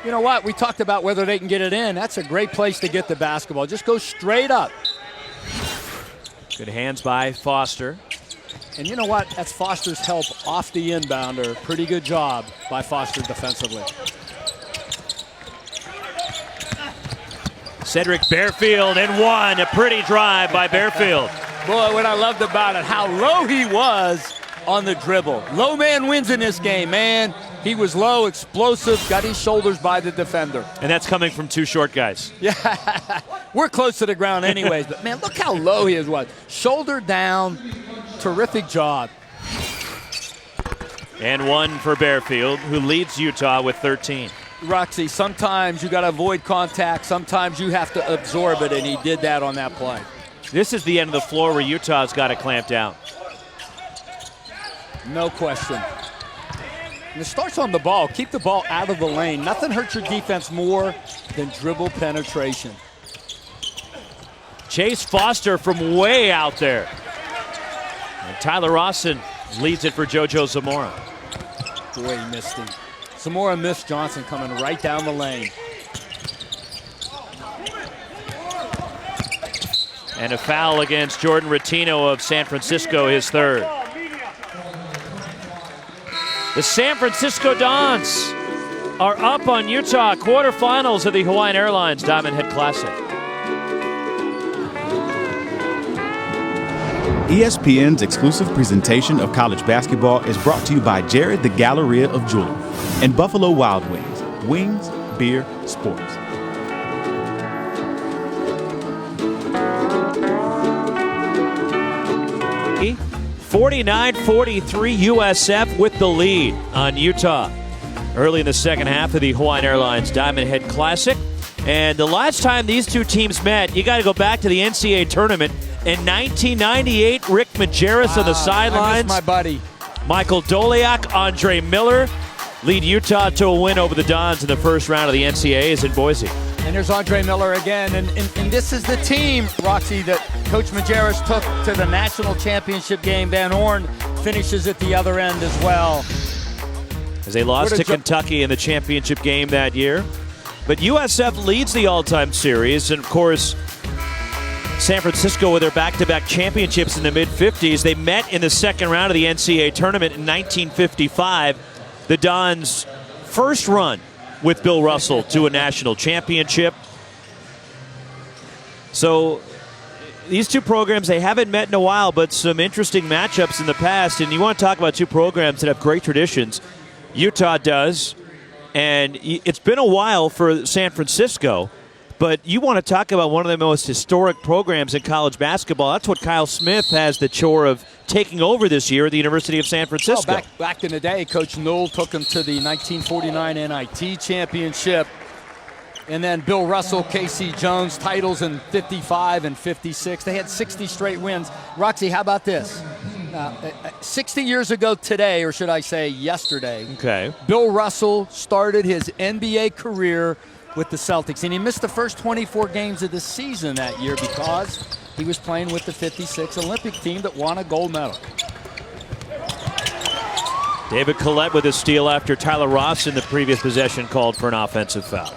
You know what? We talked about whether they can get it in. That's a great place to get the basketball. Just go straight up. Good hands by Foster. And you know what? That's Foster's help off the inbounder. Pretty good job by Foster defensively. Cedric Bearfield and one. A pretty drive by Bearfield. Boy, what I loved about it, how low he was on the dribble. Low man wins in this game, man. He was low, explosive, got his shoulders by the defender. And that's coming from 2 short guys. Yeah, we're close to the ground anyways, but man, look how low he was. Shoulder down, terrific job. And one for Bearfield, who leads Utah with 13. Roxy, sometimes you got to avoid contact. Sometimes you have to absorb it, and he did that on that play. This is the end of the floor where Utah's got to clamp down. No question. And it starts on the ball. Keep the ball out of the lane. Nothing hurts your defense more than dribble penetration. Chase Foster from way out there. And Tyler Rawson leads it for JoJo Zamora. Boy, he missed him. Zamora missed Johnson coming right down the lane. And a foul against Jordan Rattino of San Francisco, his third. The San Francisco Dons are up on Utah, quarterfinals of the Hawaiian Airlines Diamond Head Classic. ESPN's exclusive presentation of college basketball is brought to you by Jared the Galleria of Jewelry and Buffalo Wild Wings. Wings, beer, sports. E 49-43 USF with the lead on Utah. Early in the second half of the Hawaiian Airlines Diamond Head Classic. And the last time these two teams met, you got to go back to the NCAA tournament. In 1998, Rick Majerus on the sidelines. I miss my buddy. Michael Doliak, Andre Miller lead Utah to a win over the Dons in the first round of the NCAAs in Boise. And there's Andre Miller again. And this is the team, Roxy, that Coach Majerus took to the national championship game. Van Horn finishes at the other end as well. As they lost to Kentucky in the championship game that year. But USF leads the all-time series, and of course, San Francisco with their back-to-back championships in the mid-50s. They met in the second round of the NCAA tournament in 1955. The Dons' first run with Bill Russell to a national championship. So these two programs, they haven't met in a while, but some interesting matchups in the past. And you want to talk about two programs that have great traditions. Utah does, and it's been a while for San Francisco. But you want to talk about one of the most historic programs in college basketball. That's what Kyle Smith has the chore of taking over this year at the University of San Francisco. Well, back in the day, Coach Newell took him to the 1949 NIT championship. And then Bill Russell, Casey Jones, titles in 55 and 56. They had 60 straight wins. Roxy, how about this? 60 years ago today, or should I say yesterday, Bill Russell started his NBA career with the Celtics, and he missed the first 24 games of the season that year because he was playing with the 56 Olympic team that won a gold medal. David Collette with a steal after Tyler Ross in the previous possession called for an offensive foul.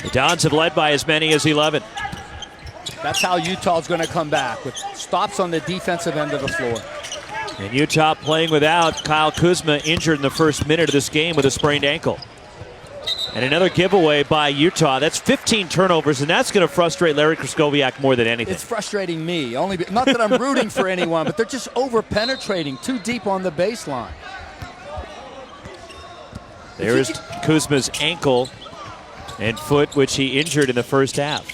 The Dons have led by as many as 11. That's how Utah's going to come back, with stops on the defensive end of the floor. And Utah playing without Kyle Kuzma, injured in the first minute of this game with a sprained ankle. And another giveaway by Utah. That's 15 turnovers, and that's going to frustrate Larry Kraskowiak more than anything. It's frustrating me. Not that I'm rooting for anyone, but they're just over-penetrating too deep on the baseline. There's Kuzma's ankle and foot, which he injured in the first half.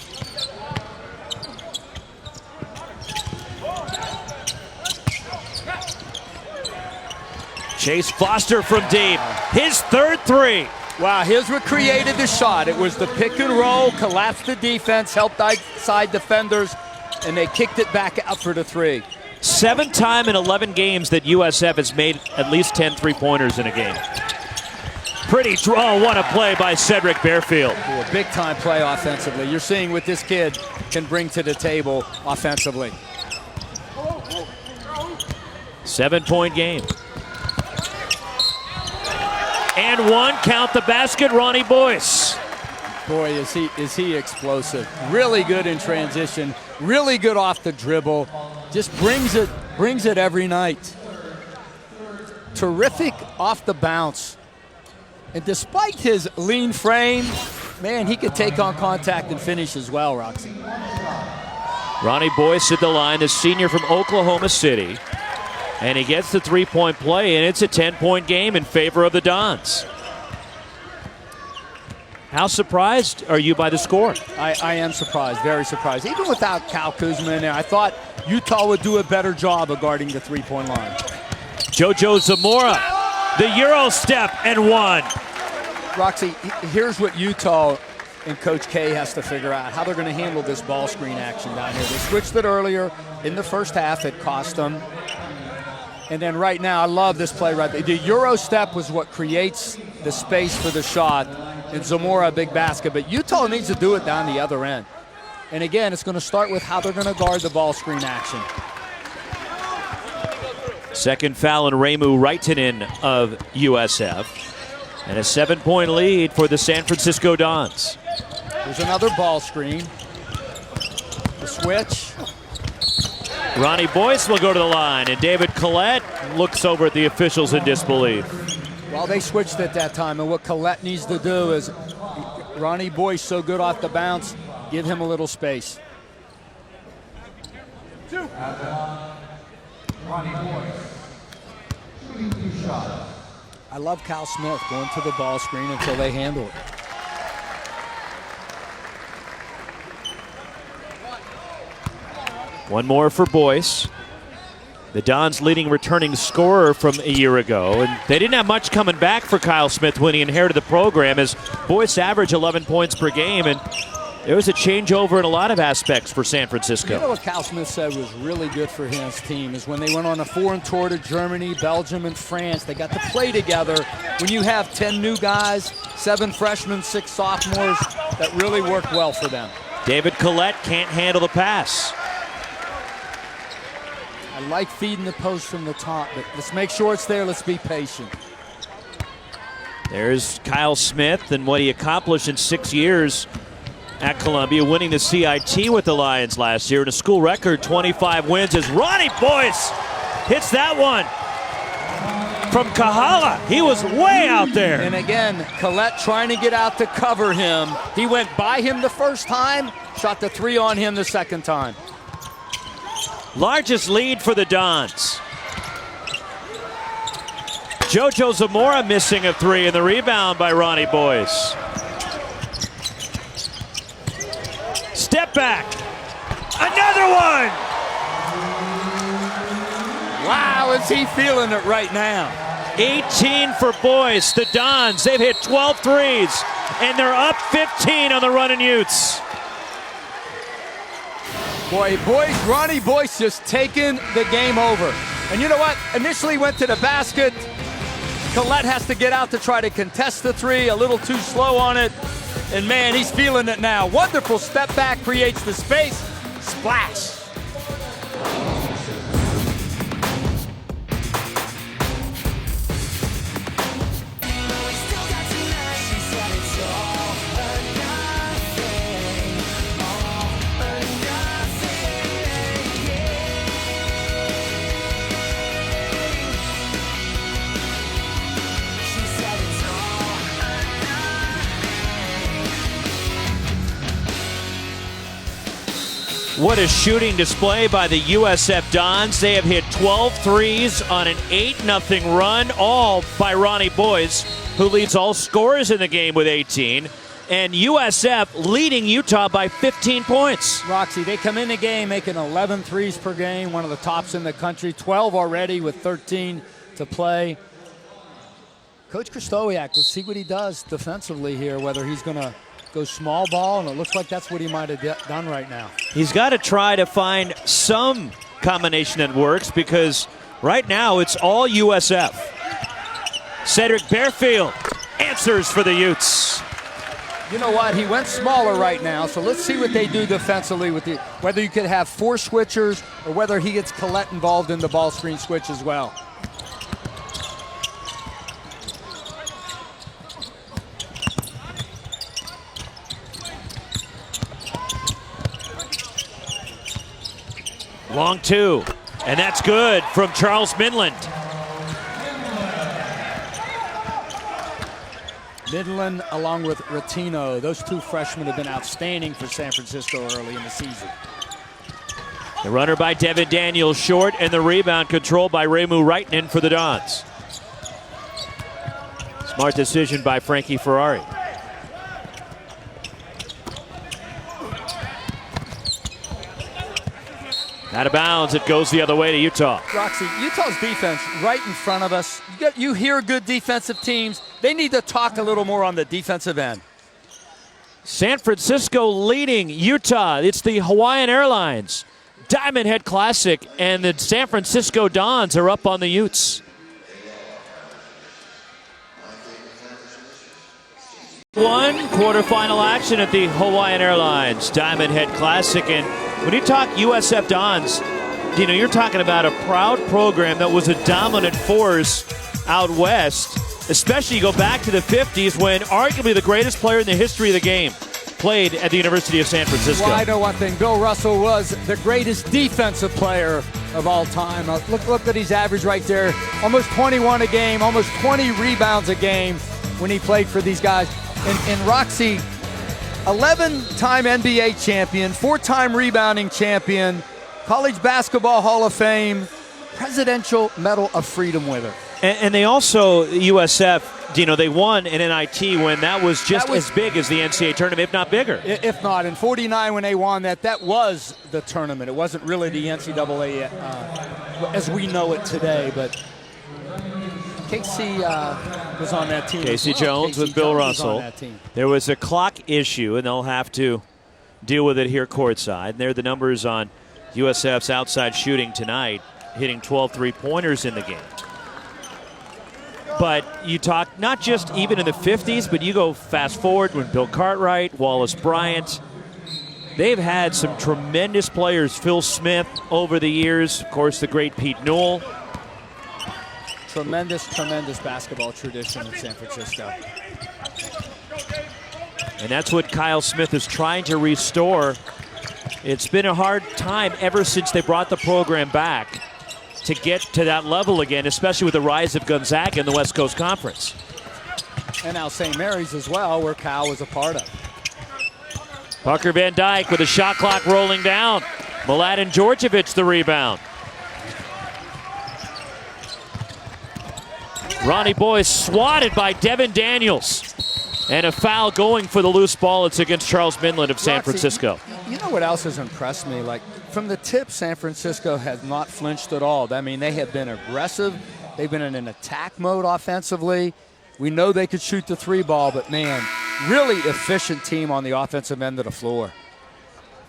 Chase Foster from deep. His third three. Wow, here's what created the shot. It was the pick and roll, collapsed the defense, helped outside defenders, and they kicked it back out for the three. 7th time in 11 games that USF has made at least 10 three-pointers in a game. Pretty draw, what a play by Cedric Bearfield. Ooh, a big-time play offensively. You're seeing what this kid can bring to the table offensively. 7-point game. And one, count the basket, Ronnie Boyce. Boy, is he explosive. Really good in transition, really good off the dribble. Just brings it every night. Terrific off the bounce. And despite his lean frame, man, he could take on contact and finish as well, Roxy. Ronnie Boyce at the line, the senior from Oklahoma City. And he gets the three-point play, and it's a 10-point game in favor of the Dons. How surprised are you by the score? I am surprised, very surprised. Even without Kyle Kuzma in there, I thought Utah would do a better job of guarding the three-point line. JoJo Zamora, the Euro step, and one. Roxy, here's what Utah and Coach K has to figure out, how they're going to handle this ball screen action down here. They switched it earlier in the first half. It cost them. And then right now, I love this play right there. The Euro step was what creates the space for the shot, and Zamora a big basket. But Utah needs to do it down the other end. And again, it's going to start with how they're going to guard the ball screen action. Second foul on Reimu Raitanen of USF. And a 7-point lead for the San Francisco Dons. There's another ball screen. The switch. Ronnie Boyce will go to the line, and David Collette looks over at the officials in disbelief. Well, they switched at that time, and what Collette needs to do is, Ronnie Boyce so good off the bounce, give him a little space. Ronnie Boyce. I love Cal Smith going to the ball screen until they handle it. One more for Boyce. The Dons' leading returning scorer from a year ago. And they didn't have much coming back for Kyle Smith when he inherited the program, as Boyce averaged 11 points per game. And there was a changeover in a lot of aspects for San Francisco. You know what Cal Smith said was really good for his team is when they went on a foreign tour to Germany, Belgium, and France, they got to play together. When you have 10 new guys, 7 freshmen, 6 sophomores, that really worked well for them. David Collette can't handle the pass. I like feeding the post from the top, but let's make sure it's there. Let's be patient. There's Kyle Smith and what he accomplished in 6 years at Columbia, winning the CIT with the Lions last year, and a school record 25 wins as Ronnie Boyce hits that one from Kahala. He was way out there. And again, Collette trying to get out to cover him. He went by him the first time, shot the 3 on him the second time. Largest lead for the Dons. JoJo Zamora missing a 3, and the rebound by Ronnie Boyce. Step back. Another one. Wow, is he feeling it right now? 18 for Boyce. The Dons, they've hit 12 threes, and they're up 15 on the Runnin Utes. Boy, Ronnie Boyce just taking the game over. And you know what? Initially went to the basket. Collette has to get out to try to contest the 3, a little too slow on it. And man, he's feeling it now. Wonderful step back, creates the space. Splash. What a shooting display by the USF Dons. They have hit 12 threes on an 8-0 run, all by Ronnie Boyce, who leads all scorers in the game with 18. And USF leading Utah by 15 points. Roxy, they come in the game making 11 threes per game, one of the tops in the country, 12 already with 13 to play. Coach Krzysztofiak, let's see what he does defensively here, whether he's going to go small ball, and it looks like that's what he might have done right now. He's got to try to find some combination that works, because right now it's all USF. Cedric Bearfield answers for the Utes. You know what? He went smaller right now, so let's see what they do defensively with whether you could have 4 switchers or whether he gets Collette involved in the ball screen switch as well. Long 2, and that's good from Charles Midland. Midland along with Ratino, those 2 freshmen have been outstanding for San Francisco early in the season. The runner by Devin Daniels short, and the rebound controlled by Remu Reitnen for the Dons. Smart decision by Frankie Ferrari. Out of bounds, it goes the other way to Utah. Roxy, Utah's defense right in front of us. You hear good defensive teams. They need to talk a little more on the defensive end. San Francisco leading Utah. It's the Hawaiian Airlines Diamond Head Classic, and the San Francisco Dons are up on the Utes. Quarterfinal action at the Hawaiian Airlines Diamond Head Classic. And when you talk USF Dons, you're talking about a proud program that was a dominant force out west, especially you go back to the 50s when arguably the greatest player in the history of the game played at the University of San Francisco. Well, I know one thing. Bill Russell was the greatest defensive player of all time. Look at his average right there. Almost 21 a game, almost 20 rebounds a game when he played for these guys. And Roxy, 11-time NBA champion, 4-time rebounding champion, College Basketball Hall of Fame, Presidential Medal of Freedom winner. And they also, USF, they won an NIT when that was just as big as the NCAA tournament, if not bigger. If not. In 49 when they won that was the tournament. It wasn't really the NCAA as we know it today, but Casey was on that team. Casey Jones with Bill Russell. There was a clock issue, and they'll have to deal with it here courtside. And there are the numbers on USF's outside shooting tonight, hitting 12 three-pointers in the game. But you talk not just even in the 50s, but you go fast forward when Bill Cartwright, Wallace Bryant. They've had some tremendous players. Phil Smith over the years. Of course, the great Pete Newell. tremendous, tremendous basketball tradition in San Francisco. And that's what Kyle Smith is trying to restore. It's been a hard time ever since they brought the program back to get to that level again, especially with the rise of Gonzaga in the West Coast Conference. And now St. Mary's as well, where Kyle was a part of. Parker Van Dyke with the shot clock rolling down. Mladen Djordjevic the rebound. Ronnie Boyce swatted by Devin Daniels. And a foul going for the loose ball. It's against Charles Minlend of San Francisco. You know what else has impressed me? Like, from the tip, San Francisco has not flinched at all. I mean, they have been aggressive. They've been in an attack mode offensively. We know they could shoot the three ball, but, man, really efficient team on the offensive end of the floor.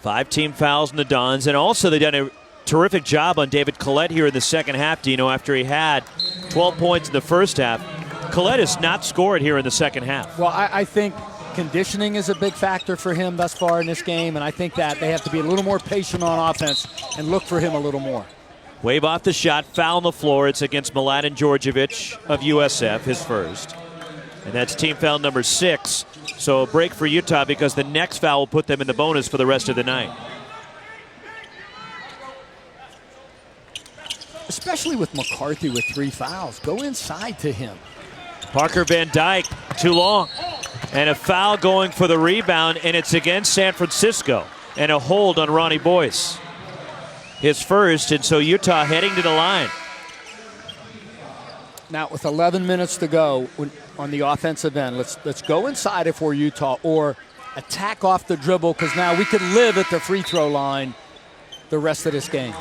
5 team fouls in the Dons. And also they've done a terrific job on David Collette here in the second half, Dino, after he had 12 points in the first half. Collette has not scored here in the second half. Well, I think conditioning is a big factor for him thus far in this game, and I think that they have to be a little more patient on offense and look for him a little more. Wave off the shot, foul on the floor. It's against Mladen Djordjevic of USF, his first. And that's team foul number 6. So a break for Utah because the next foul will put them in the bonus for the rest of the night. Especially with McCarthy with 3 fouls. Go inside to him. Parker Van Dyke, too long. And a foul going for the rebound, and it's against San Francisco. And a hold on Ronnie Boyce. His first, and so Utah heading to the line. Now with 11 minutes to go on the offensive end, let's go inside if we're Utah, or attack off the dribble, because now we could live at the free throw line the rest of this game.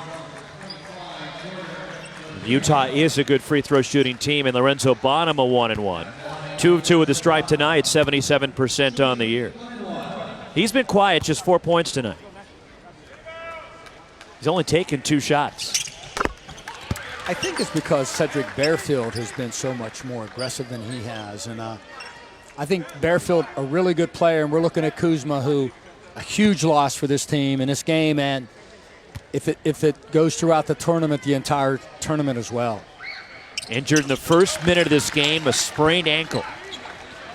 Utah is a good free throw shooting team, and Lorenzo Bonham a 1-1. 2 of 2 with the stripe tonight, 77% on the year. He's been quiet, just 4 points tonight. He's only taken 2 shots. I think it's because Cedric Bearfield has been so much more aggressive than he has. And I think Bearfield, a really good player, and we're looking at Kuzma, who a huge loss for this team in this game, and if it goes throughout the tournament, the entire tournament as well. Injured in the first minute of this game, a sprained ankle.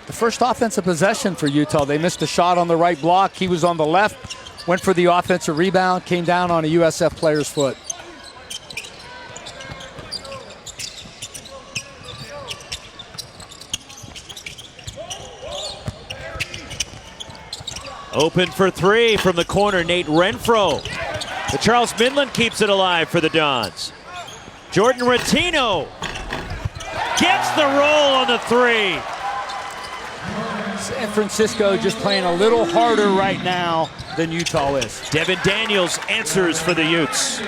The first offensive possession for Utah, they missed a shot on the right block. He was on the left, went for the offensive rebound, came down on a USF player's foot. Open for 3 from the corner, Nate Renfro. The Charles Minlend keeps it alive for the Dons. Jordan Rattino gets the roll on the 3. San Francisco just playing a little harder right now than Utah is. Devin Daniels answers for the Utes.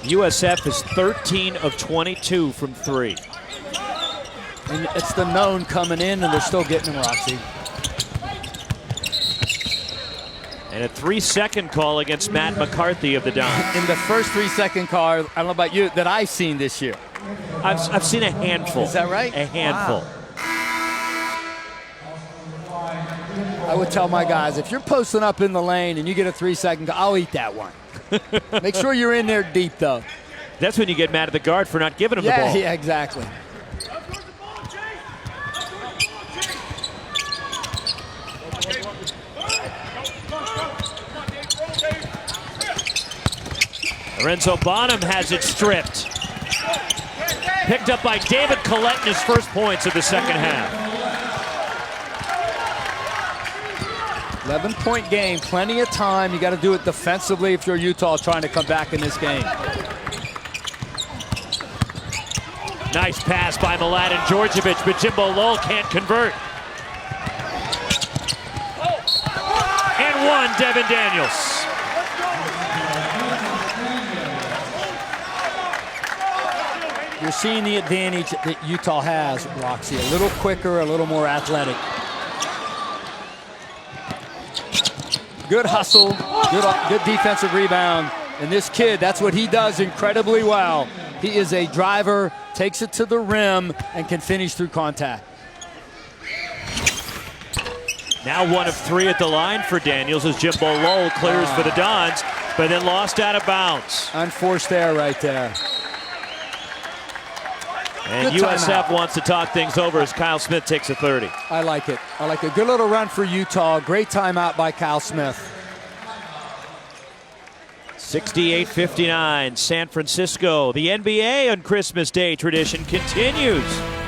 USF is 13 of 22 from 3. And it's the known coming in, and they're still getting them, Roxy. And a 3-second call against Matt McCarthy of the Dons. In the first 3-second call, I don't know about you, that I've seen this year. I've seen a handful. Is that right? A handful. Wow. I would tell my guys, if you're posting up in the lane and you get a 3-second call, I'll eat that one. Make sure you're in there deep, though. That's when you get mad at the guard for not giving him the ball. Yeah, exactly. Lorenzo Bonham has it stripped. Picked up by David Collette in his first points of the second half. 11-point game, plenty of time. You got to do it defensively if you're Utah trying to come back in this game. Nice pass by Mladen Djordjevic, but Jimbo Lowell can't convert. And 1, Devin Daniels. You're seeing the advantage that Utah has, Roxy. A little quicker, a little more athletic. Good hustle, good defensive rebound. And this kid, that's what he does incredibly well. He is a driver, takes it to the rim, and can finish through contact. Now 1 of 3 at the line for Daniels as Jimbo Lowell clears for the Dons, but then lost out of bounds. Unforced error right there. And Good USF timeout. wants to talk things over as Kyle Smith takes a 30. I like it. I like it. Good little run for Utah. Great timeout by Kyle Smith. 68-59, San Francisco. The NBA on Christmas Day tradition continues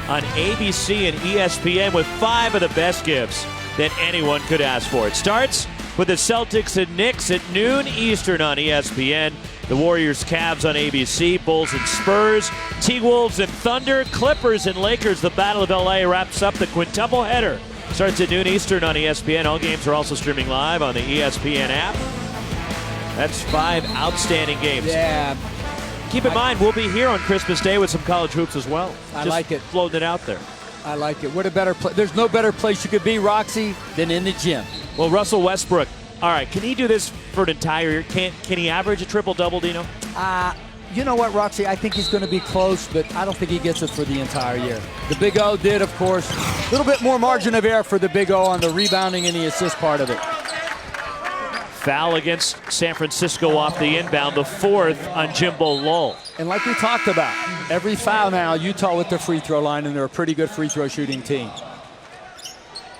on ABC and ESPN with 5 of the best gifts that anyone could ask for. It starts with the Celtics and Knicks at noon Eastern on ESPN. The Warriors, Cavs on ABC, Bulls and Spurs, T-Wolves and Thunder, Clippers and Lakers. The Battle of LA wraps up the quintuple header. Starts at noon Eastern on ESPN. All games are also streaming live on the ESPN app. That's 5 outstanding games. Yeah. Keep in mind, we'll be here on Christmas Day with some college hoops as well. I like it. Floating it out there. I like it. What a better place. There's no better place you could be, Roxy, than in the gym. Well, Russell Westbrook, all right, can he do this for an entire year? Can he average a triple-double, do you know? You know what, Roxy? I think he's going to be close, but I don't think he gets it for the entire year. The Big O did, of course. A little bit more margin of error for the Big O on the rebounding and the assist part of it. Foul against San Francisco off the inbound, the 4th on Jimbo Lowell. And like we talked about, every foul now, Utah with the free throw line, and they're a pretty good free throw shooting team.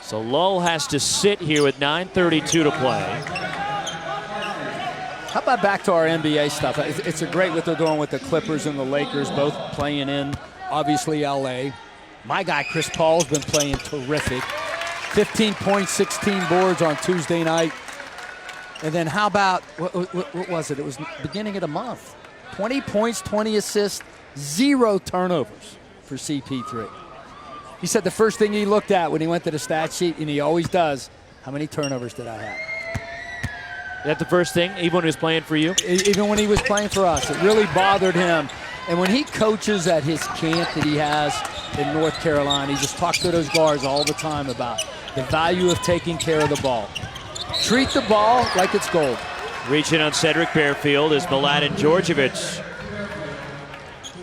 So Lowell has to sit here with 9:32 to play. How about back to our NBA stuff? It's a great what they're doing with the Clippers and the Lakers, both playing in, obviously, LA. My guy, Chris Paul's been playing terrific. 15 points, 16 boards on Tuesday night. And then how about, what was it? It was beginning of the month. 20 points, 20 assists, 0 turnovers for CP3. He said the first thing he looked at when he went to the stat sheet, and he always does, how many turnovers did I have? Is that the first thing, even when he was playing for you? Even when he was playing for us. It really bothered him. And when he coaches at his camp that he has in North Carolina, he just talks to those guards all the time about the value of taking care of the ball. Treat the ball like it's gold. Reaching on Cedric Bearfield as Mladen Djordjevic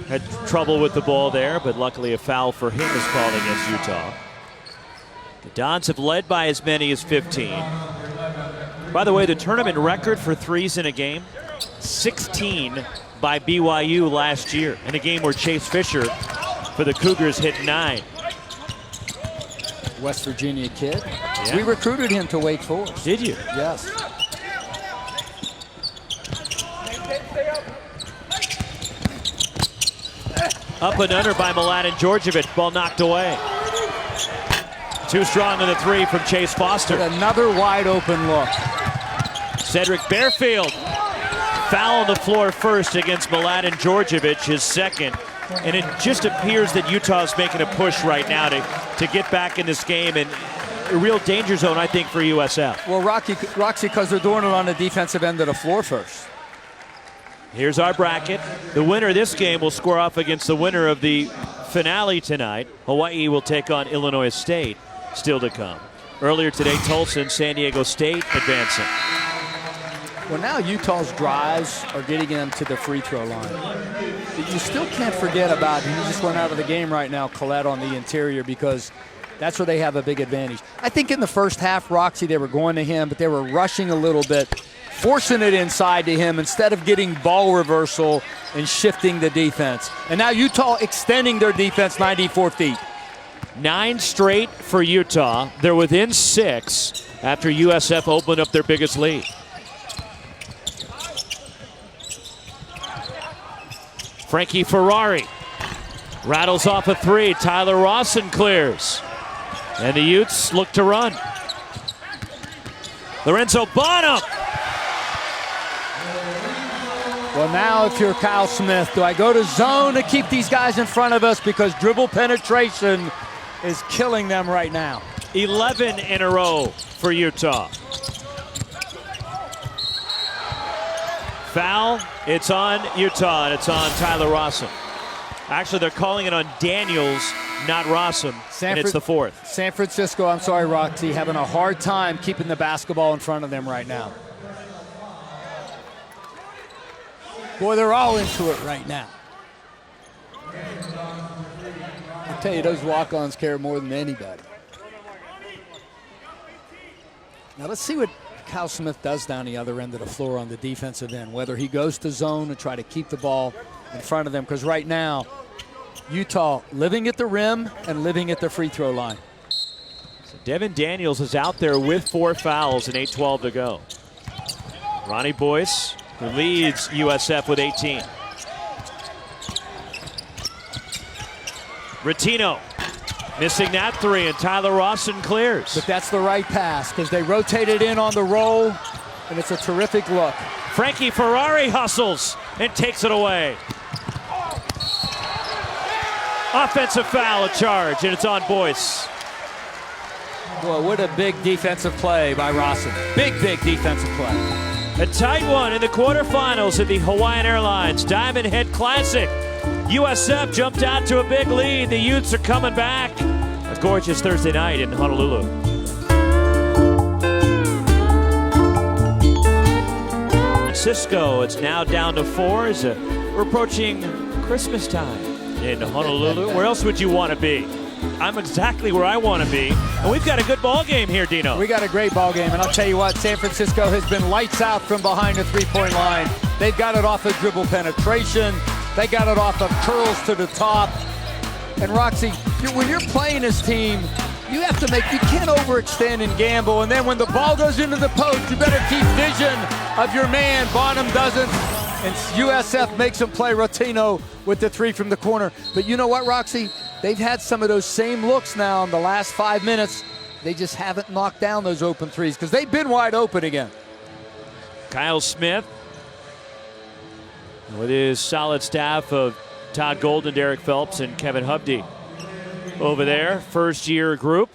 had trouble with the ball there, but luckily a foul for him is called against Utah. The Dons have led by as many as 15. By the way, the tournament record for threes in a game, 16 by BYU last year, in a game where Chase Fisher for the Cougars hit 9. West Virginia kid. Yeah. We recruited him to Wake Forest. Did you? Yes. Up and under by Mladen Djordjevic. Ball knocked away. Too strong on the 3 from Chase Foster. With another wide open look. Cedric Bearfield. Foul on the floor first against Mladen Djordjevic, his second. And it just appears that Utah is making a push right now to get back in this game, and a real danger zone, I think, for USF. Well, Roxy, because they're doing it on the defensive end of the floor first. Here's our bracket. The winner of this game will square off against the winner of the finale tonight. Hawaii will take on Illinois State, still to come. Earlier today, Tulsa and San Diego State advancing. Well, now Utah's drives are getting them to the free throw line. You still can't forget about, he just went out of the game right now, Collette on the interior, because that's where they have a big advantage. I think in the first half, Roxy, they were going to him, but they were rushing a little bit, forcing it inside to him instead of getting ball reversal and shifting the defense. And now Utah extending their defense 94 feet. 9 straight for Utah. They're within 6 after USF opened up their biggest lead. Frankie Ferrari rattles off a 3. Tyler Rawson clears. And the Utes look to run. Lorenzo Bonham. Well, now if you're Kyle Smith, do I go to zone to keep these guys in front of us, because dribble penetration is killing them right now? 11 in a row for Utah. Foul, it's on Utah, and it's on Tyler Rawson. Actually, they're calling it on Daniels, not Rawson, and it's the 4th. San Francisco, I'm sorry, Roxy, having a hard time keeping the basketball in front of them right now. Boy, they're all into it right now. I tell you, those walk-ons care more than anybody. Now let's see what Kyle Smith does down the other end of the floor on the defensive end, whether he goes to zone and try to keep the ball in front of them, because right now, Utah living at the rim and living at the free throw line. So Devin Daniels is out there with 4 fouls and 8:12 to go. Ronnie Boyce, who leads USF with 18. Rattino missing that 3, and Tyler Rawson clears. But that's the right pass, because they rotated in on the roll, and it's a terrific look. Frankie Ferrari hustles and takes it away. Offensive foul, a charge, and it's on Boyce. Boy, what a big defensive play by Rawson. Big defensive play. A tight one in the quarterfinals at the Hawaiian Airlines Diamond Head Classic. USF jumped out to a big lead. The Utes are coming back. A gorgeous Thursday night in Honolulu. Cisco, it's now down to 4 as we're approaching Christmas time in Honolulu. Where else would you want to be? I'm exactly where I want to be. And we've got a good ball game here, Dino. We got a great ball game, and I'll tell you what, San Francisco has been lights out from behind the three-point line. They've got it off of dribble penetration. They got it off of curls to the top. And Roxy, when you're playing this team, you have to you can't overextend and gamble. And then when the ball goes into the post, you better keep vision of your man. Bonham doesn't. And USF makes him play Rattino with the 3 from the corner. But you know what, Roxy? They've had some of those same looks now in the last 5 minutes. They just haven't knocked down those open threes because they've been wide open again. Kyle Smith, with his solid staff of Todd Golden, Derek Phelps, and Kevin Hubdy over there. First-year group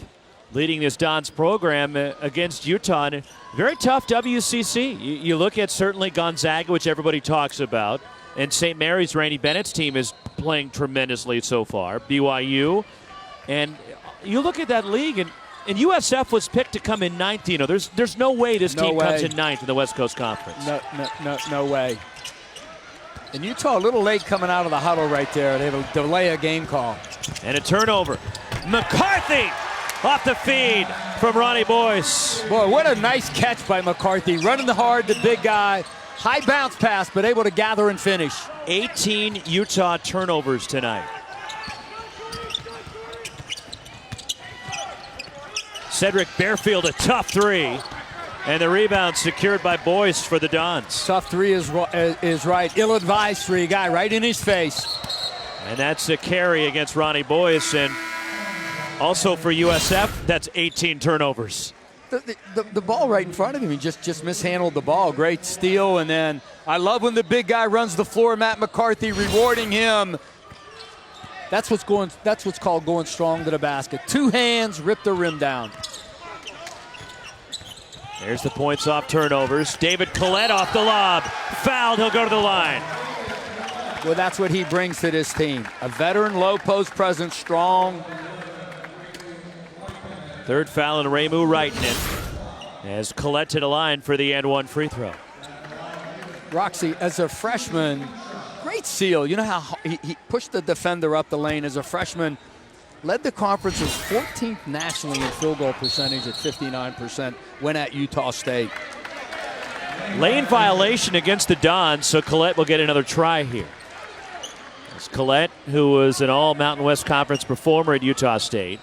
leading this Dons program against Utah. And very tough WCC. You look at certainly Gonzaga, which everybody talks about, and St. Mary's, Randy Bennett's team is playing tremendously so far. BYU. And you look at that league, and USF was picked to come in 9th. You know, there's no way this team comes in 9th in the West Coast Conference. No way. And Utah a little late coming out of the huddle right there. They have a delay a game call. And a turnover. McCarthy off the feed from Ronnie Boyce. Boy, what a nice catch by McCarthy. Running hard, the big guy. High bounce pass, but able to gather and finish. 18 Utah turnovers tonight. Cedric Bearfield, a tough 3. And the rebound secured by Boyce for the Dons. Tough 3 is right. Ill-advised 3, guy right in his face. And that's a carry against Ronnie Boyce. And also for USF, that's 18 turnovers. The ball right in front of him, he just mishandled the ball. Great steal, and then I love when the big guy runs the floor, Matt McCarthy rewarding him. That's what's called going strong to the basket. 2 hands, rip the rim down. There's the points off turnovers. David Collette off the lob. Fouled, he'll go to the line. Well, that's what he brings to this team. A veteran, low post presence, strong. Third foul and Ramu Raitanen as Collette to the line for the and 1 free throw. Roxy, as a freshman, great seal. You know how he pushed the defender up the lane as a freshman. Led the conference as 14th nationally in field goal percentage at 59% when at Utah State. Lane violation against the Dons, so Collette will get another try here. It's Collette, who was an all Mountain West Conference performer at Utah State.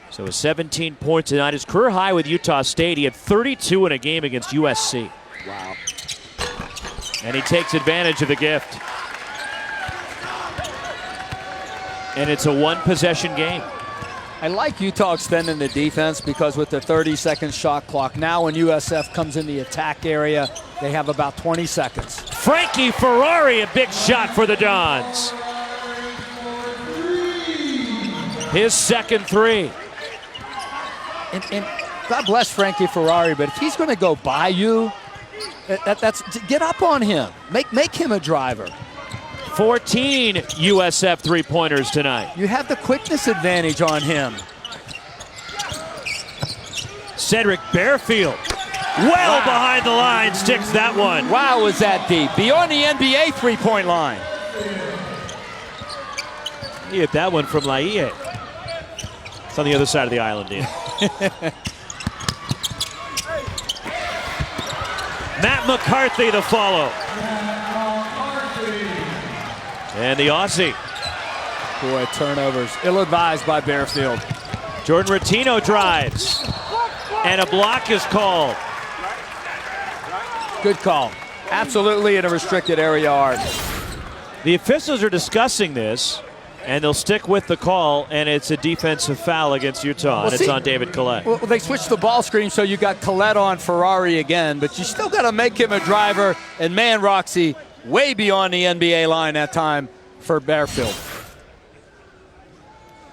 So 17 points tonight. His career high with Utah State. He had 32 in a game against USC. Wow. And he takes advantage of the gift. And it's a 1-possession game. I like Utah extending the defense because with the 30-second shot clock, now when USF comes in the attack area, they have about 20 seconds. Frankie Ferrari, a big shot for the Dons. His second 3. And God bless Frankie Ferrari, but if he's going to go by you, that's get up on him. Make him a driver. 14 USF three-pointers tonight. You have the quickness advantage on him. Cedric Bearfield, behind the line, sticks that one. Wow, was that deep. Beyond the NBA three-point line. You hit that one from Laie. It's on the other side of the island, Ian. Matt McCarthy the follow. And the Aussie. Boy, turnovers. Ill-advised by Bearfield. Jordan Rattino drives. And a block is called. Good call. Absolutely in a restricted area arc. The officials are discussing this, and they'll stick with the call, and it's a defensive foul against Utah, and it's on David Collette. Well, they switched the ball screen, so you got Collette on Ferrari again, but you still got to make him a driver, and man, Roxy, way beyond the NBA line that time for Bearfield.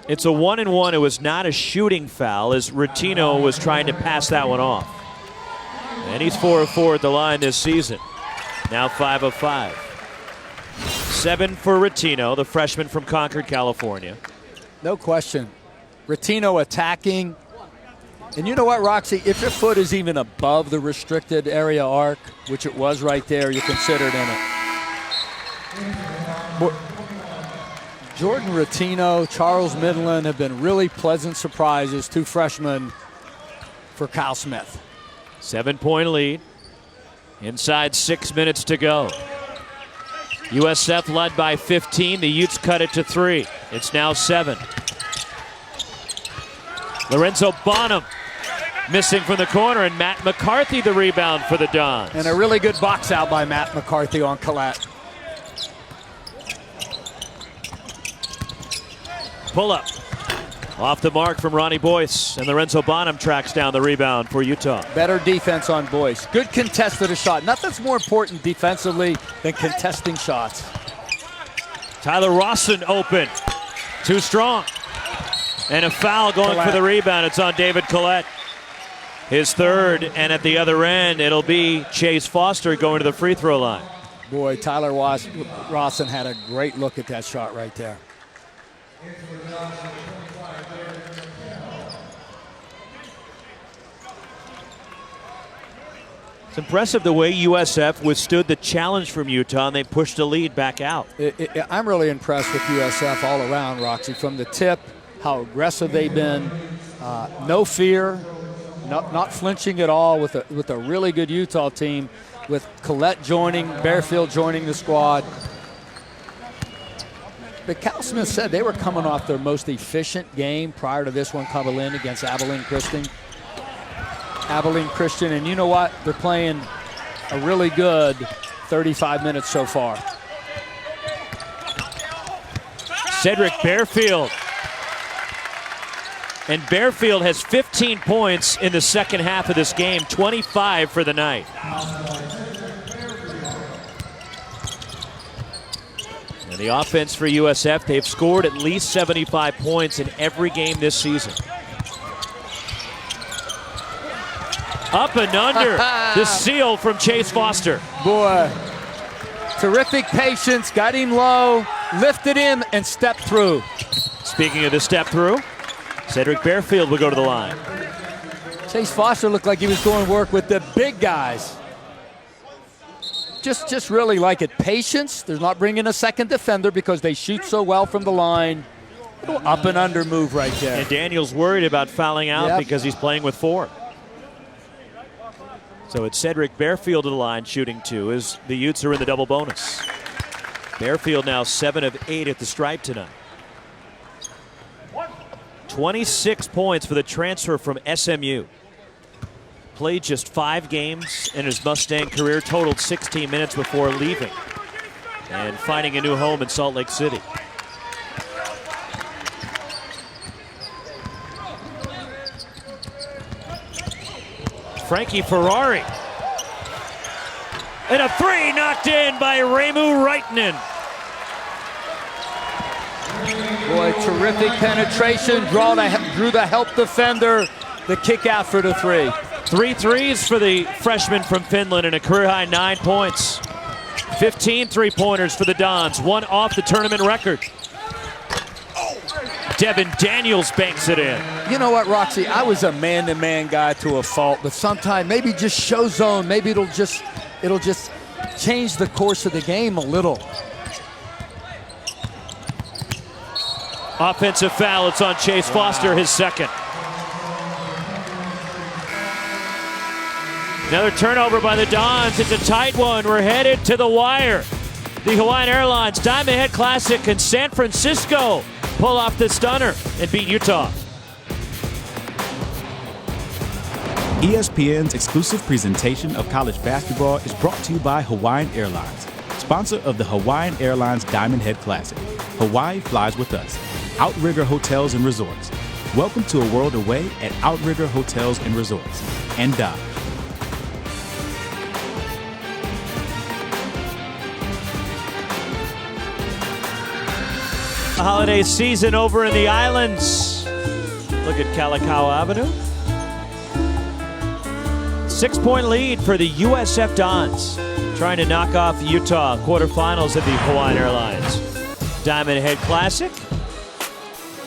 It's a 1-and-1. It was not a shooting foul as Rattino was trying to pass that one off. And he's 4 of 4 at the line this season. Now 5 of 5. 7 for Rattino, the freshman from Concord, California. No question. Rattino attacking. And you know what, Roxy? If your foot is even above the restricted area arc, which it was right there, you're considered in it. Jordan Rattino, Charles Midland have been really pleasant surprises, 2 freshmen for Kyle Smith. 7-point lead. Inside 6 minutes to go. USF led by 15. The Utes cut it to 3. It's now 7. Lorenzo Bonham missing from the corner, and Matt McCarthy the rebound for the Dons. And a really good box out by Matt McCarthy on Collette. Pull up. Off the mark from Ronnie Boyce, and Lorenzo Bonham tracks down the rebound for Utah. Better defense on Boyce. Good contest of the shot. Nothing's more important defensively than contesting shots. Tyler Rawson open. Too strong. And a foul going Collette. for the rebound. It's on David Collette. His third, and at the other end, it'll be Chase Foster going to the free throw line. Boy, Tyler Rawson had a great look at that shot right there. It's impressive the way USF withstood the challenge from Utah, and they pushed the lead back out. I'm really impressed with USF all around, Roxy. From the tip, how aggressive they've been, no fear, not flinching at all with a really good Utah team, with Collette joining, Bearfield joining the squad. But Cal Smith said they were coming off their most efficient game prior to this one coming in against Abilene Christian. And you know what? They're playing a really good 35 minutes so far. Cedric Bearfield. And Bearfield has 15 points in the second half of this game, 25 for the night. And the offense for USF, they've scored at least 75 points in every game this season. Up and under. The seal from Chase Foster. Boy, terrific patience, got him low, lifted him, and stepped through. Speaking of the step through, Cedric Bearfield will go to the line. Chase Foster looked like he was going to work with the big guys. Just really like it. Patience. They're not bringing a second defender because they shoot so well from the line. Little up and under move right there. And Daniel's worried about fouling out because he's playing with 4. So it's Cedric Bearfield to the line shooting 2 as the Utes are in the double bonus. Bearfield now 7 of 8 at the stripe tonight. 26 points for the transfer from SMU. Played just 5 games in his Mustang career, totaled 16 minutes before leaving and finding a new home in Salt Lake City. Frankie Ferrari. And a 3 knocked in by Raemu Raitanen. Boy, terrific penetration, drew the help defender, the kick out for the 3. 3 threes for the freshman from Finland and a career-high 9 points. 15 three-pointers for the Dons, 1 off the tournament record. Devin Daniels banks it in. You know what, Roxy? I was a man-to-man guy to a fault, but sometimes maybe just show zone. Maybe it'll just change the course of the game a little. Offensive foul. It's on Chase Foster, his second. Another turnover by the Dons. It's a tight one. We're headed to the wire. The Hawaiian Airlines Diamond Head Classic in San Francisco pull off the stunner and beat Utah. ESPN's exclusive presentation of college basketball is brought to you by Hawaiian Airlines, sponsor of the Hawaiian Airlines Diamond Head Classic. Hawaii flies with us. Outrigger Hotels and Resorts. Welcome to a world away at Outrigger Hotels and Resorts. And Dodge. The holiday season over in the islands. Look at Kalakaua Avenue. 6-point lead for the USF Dons, trying to knock off Utah quarterfinals of the Hawaiian Airlines Diamond Head Classic.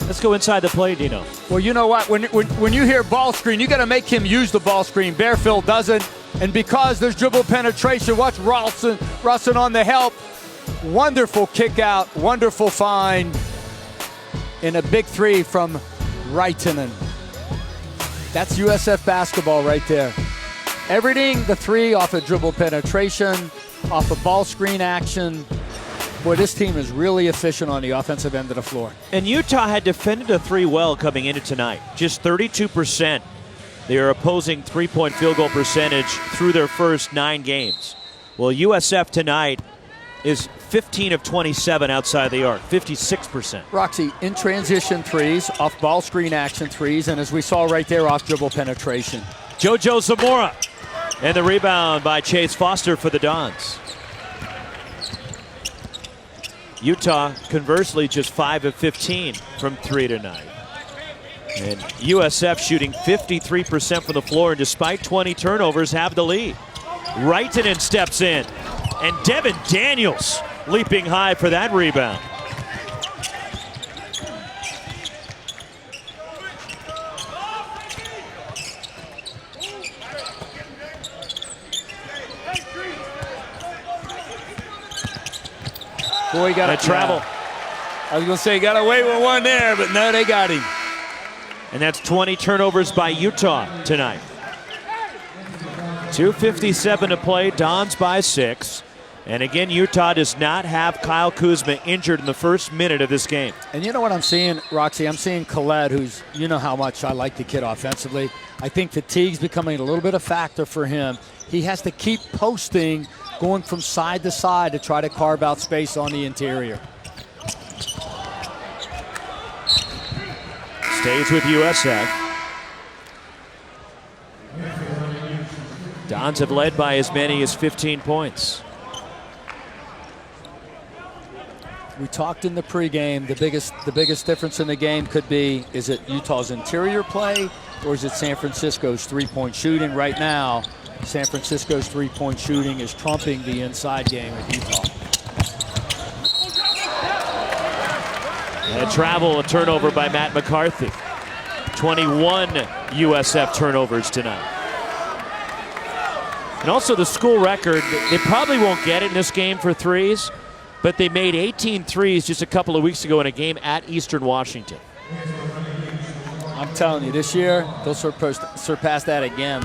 Let's go inside the play, Dino. Well, you know what? When you hear ball screen, you got to make him use the ball screen. Bearfield doesn't, and because there's dribble penetration, watch Rawson on the help. Wonderful kick out, wonderful find, and a big three from Runnin. That's USF basketball right there. Everything, the three off of dribble penetration, off of ball screen action. Boy, this team is really efficient on the offensive end of the floor. And Utah had defended a three well coming into tonight. Just 32%. Their opposing three-point field goal percentage through their first 9 games. Well, USF tonight is 15 of 27 outside the arc, 56%. Roxy, in transition threes, off ball screen action threes, and as we saw right there, off dribble penetration. JoJo Zamora. And the rebound by Chase Foster for the Dons. Utah, conversely, just 5 of 15 from 3 tonight. And USF shooting 53% from the floor, and despite 20 turnovers, have the lead. Runnin steps in, and Devin Daniels leaping high for that rebound. Boy, he got a travel. I was going to say, got away with one there, but no, they got him. And that's 20 turnovers by Utah tonight. 2:57 to play, Dons by 6. And again, Utah does not have Kyle Kuzma injured in the first minute of this game. And you know what I'm seeing, Roxy? I'm seeing Collette, who's, you know how much I like the kid offensively. I think fatigue's becoming a little bit of a factor for him. He has to keep posting, going from side to side to try to carve out space on the interior. Stays with USF. Dons have led by as many as 15 points. We talked in the pregame, the biggest difference in the game could be, is it Utah's interior play or is it San Francisco's three-point shooting? Right now, San Francisco's three-point shooting is trumping the inside game of Utah. And a turnover by Matt McCarthy. 21 USF turnovers tonight. And also the school record, they probably won't get it in this game for threes, but they made 18 threes just a couple of weeks ago in a game at Eastern Washington. I'm telling you, this year, they'll surpass that again.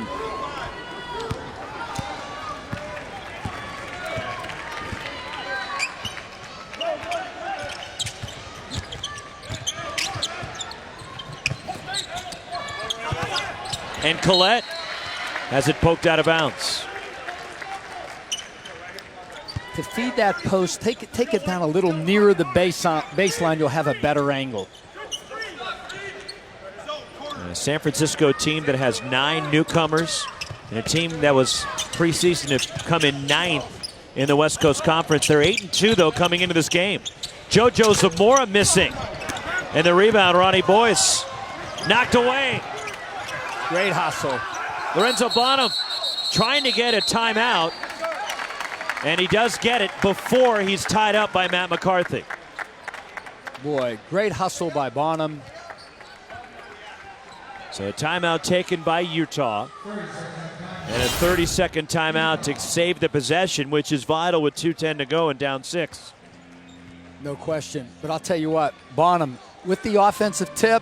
And Collette has it poked out of bounds. To feed that post, take it down a little nearer the baseline, you'll have a better angle. A San Francisco team that has 9 newcomers, and a team that was preseason to come in 9th in the West Coast Conference. They're 8-2 though coming into this game. JoJo Zamora missing, and the rebound, Ronnie Boyce knocked away. Great hustle. Lorenzo Bonham trying to get a timeout, and he does get it before he's tied up by Matt McCarthy. Boy, great hustle by Bonham. So a timeout taken by Utah, and a 30-second timeout to save the possession, which is vital with 2:10 to go and down 6. No question. But I'll tell you what, Bonham, with the offensive tip,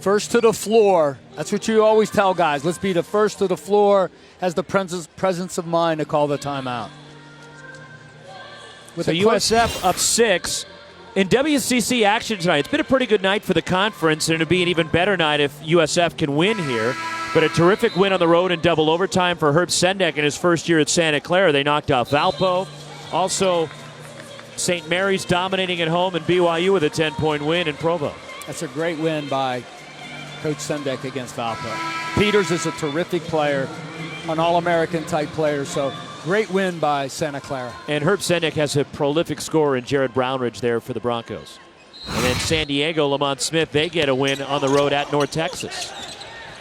First to the floor. That's what you always tell guys. Let's be the first to the floor. Has the presence of mind to call the timeout. So USF up 6. In WCC action tonight, it's been a pretty good night for the conference, and it'll be an even better night if USF can win here. But a terrific win on the road in double overtime for Herb Sendek in his first year at Santa Clara. They knocked off Valpo. Also, St. Mary's dominating at home, and BYU with a 10-point win in Provo. That's a great win by Coach Sendek against Valpo. Peters is a terrific player, an All-American type player, so great win by Santa Clara. And Herb Sendek has a prolific scorer in Jared Brownridge there for the Broncos. And then San Diego, Lamont Smith, they get a win on the road at North Texas.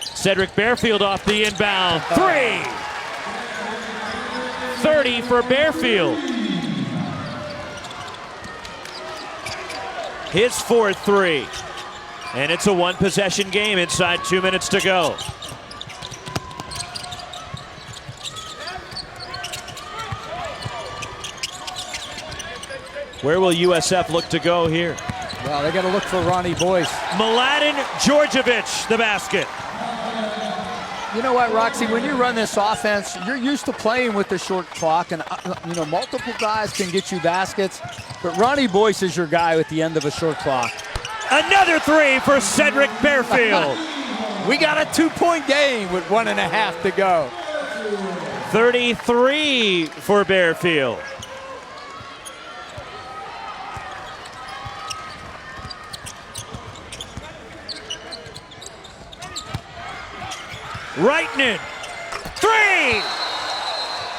Cedric Bearfield off the inbound. 3! 30 for Bearfield. His fourth 3. And it's a one-possession game inside 2 minutes to go. Where will USF look to go here? Well, they got to look for Ronnie Boyce. Mladen Djordjevic, the basket. You know what, Roxy? When you run this offense, you're used to playing with the short clock, and multiple guys can get you baskets. But Ronnie Boyce is your guy at the end of a short clock. Another 3 for Cedric Bearfield. We got a 2-point game with 1.5 to go. 33 for Bearfield. Runnin. 3!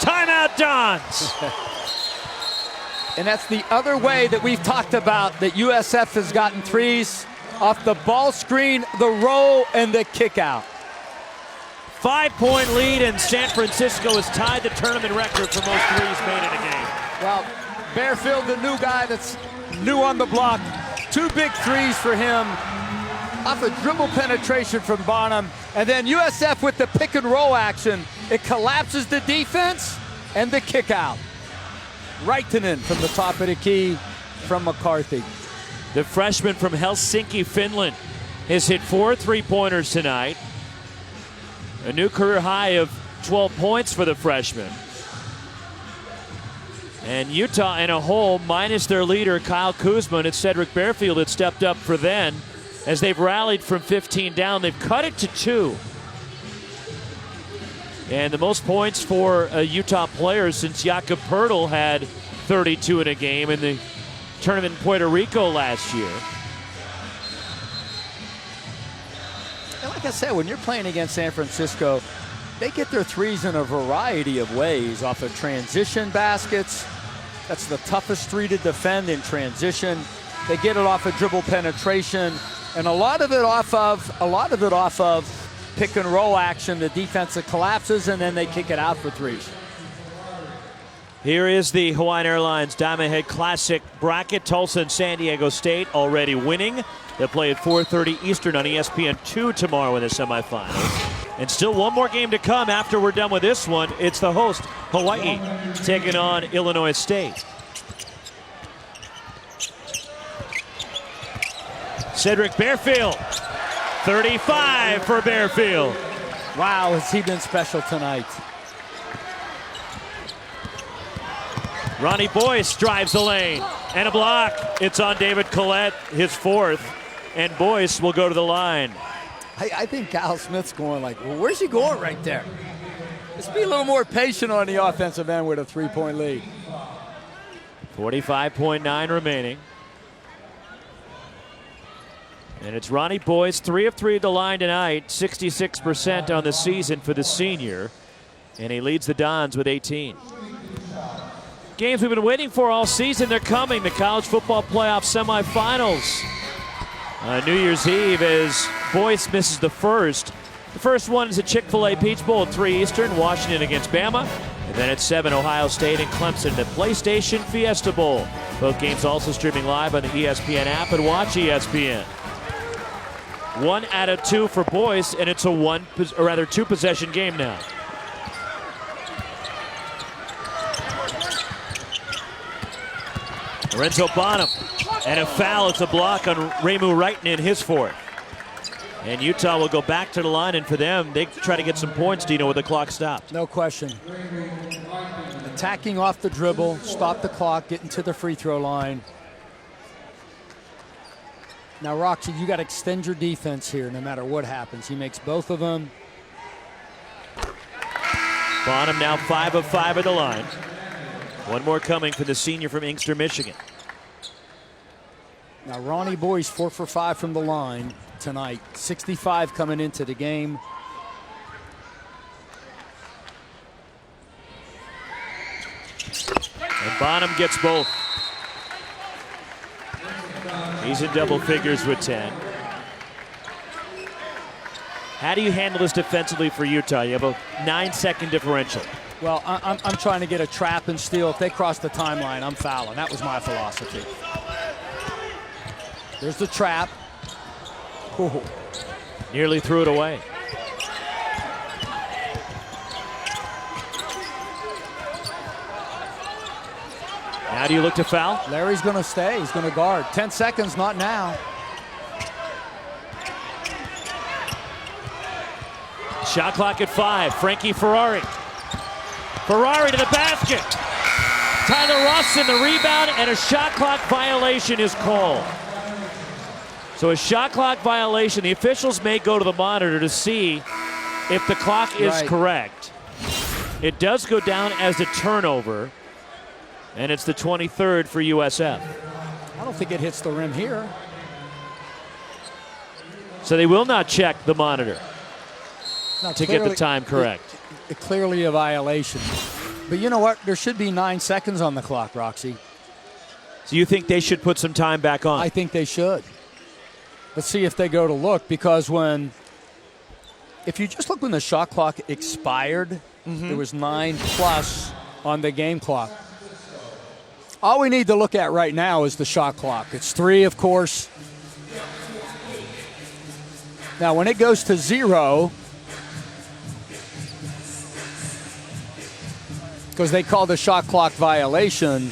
Timeout Dons. And that's the other way that we've talked about that USF has gotten threes off the ball screen, the roll, and the kick out. 5-point lead, and San Francisco has tied the tournament record for most threes made in a game. Well, Bearfield, the new guy that's new on the block. 2 big threes for him off a dribble penetration from Bonham. And then USF with the pick and roll action. It collapses the defense and the kick out. Raitanen from the top of the key from McCarthy. The freshman from Helsinki, Finland, has hit 4 3-pointers tonight. A new career high of 12 points for the freshman. And Utah in a hole, minus their leader, Kyle Kuzma, and Cedric Bearfield had stepped up for them. As they've rallied from 15 down, they've cut it to 2. And the most points for a Utah player since Jakob Poeltl had 32 in a game in the tournament in Puerto Rico last year. And like I said, when you're playing against San Francisco, they get their threes in a variety of ways, off of transition baskets. That's the toughest three to defend in transition. They get it off of dribble penetration, and a lot of it off of pick and roll action. The defense collapses, and then they kick it out for threes. Here is the Hawaiian Airlines Diamond Head Classic bracket. Tulsa and San Diego State already winning. They'll play at 4:30 Eastern on ESPN2 tomorrow in the semifinals. And still one more game to come after we're done with this one. It's the host, Hawaii, taking on Illinois State. Cedric Bearfield, 35 for Bearfield. Wow, has he been special tonight. Ronnie Boyce drives the lane, and a block. It's on David Collette, his 4th, and Boyce will go to the line. I think Kyle Smith's going like, well, where's he going right there? Let's be a little more patient on the offensive end with a 3-point lead. 45.9 remaining. And it's Ronnie Boyce, 3 of 3 at the line tonight, 66% on the season for the senior. And he leads the Dons with 18. Games we've been waiting for all season, they're coming. The college football playoff semifinals. New Year's Eve as Boyce misses the first. The first one is a Chick-fil-A Peach Bowl at 3 Eastern, Washington against Bama. And then at 7, Ohio State and Clemson, the PlayStation Fiesta Bowl. Both games also streaming live on the ESPN app and Watch ESPN. 1 out of 2 for Boyce, and it's a 2-possession game now. Lorenzo Bonham, and a foul. It's a block on Ramu Raitanen, his 4th. And Utah will go back to the line, and for them, they try to get some points, Dino, with the clock stopped. No question. Attacking off the dribble, stop the clock, getting to the free throw line. Now, Roxy, you got to extend your defense here no matter what happens. He makes both of them. Bonham now 5 of 5 at the line. One more coming for the senior from Inkster, Michigan. Now, Ronnie Boyce 4 for 5 from the line tonight. 65 coming into the game. And Bonham gets both. He's in double figures with 10. How do you handle this defensively for Utah? You have a 9-second differential. Well, I'm trying to get a trap and steal. If they cross the timeline, I'm fouling. That was my philosophy. There's the trap. Ooh. Nearly threw it away. Now do you look to foul? Larry's going to stay. He's going to guard. 10 seconds, not now. Shot clock at 5. Frankie Ferrari. Ferrari to the basket. Tyler Ross in the rebound, and a shot clock violation is called. So a shot clock violation. The officials may go to the monitor to see if the clock is correct. It does go down as a turnover, and it's the 23rd for USF. I don't think it hits the rim here. So they will not check the monitor to get the time correct. Clearly a violation. But you know what? There should be 9 seconds on the clock, Roxy. So you think they should put some time back on? I think they should. Let's see if they go to look, because if you just look when the shot clock expired, there was 9+ on the game clock. All we need to look at right now is the shot clock. It's 3, of course. Now, when it goes to 0, because they call the shot clock violation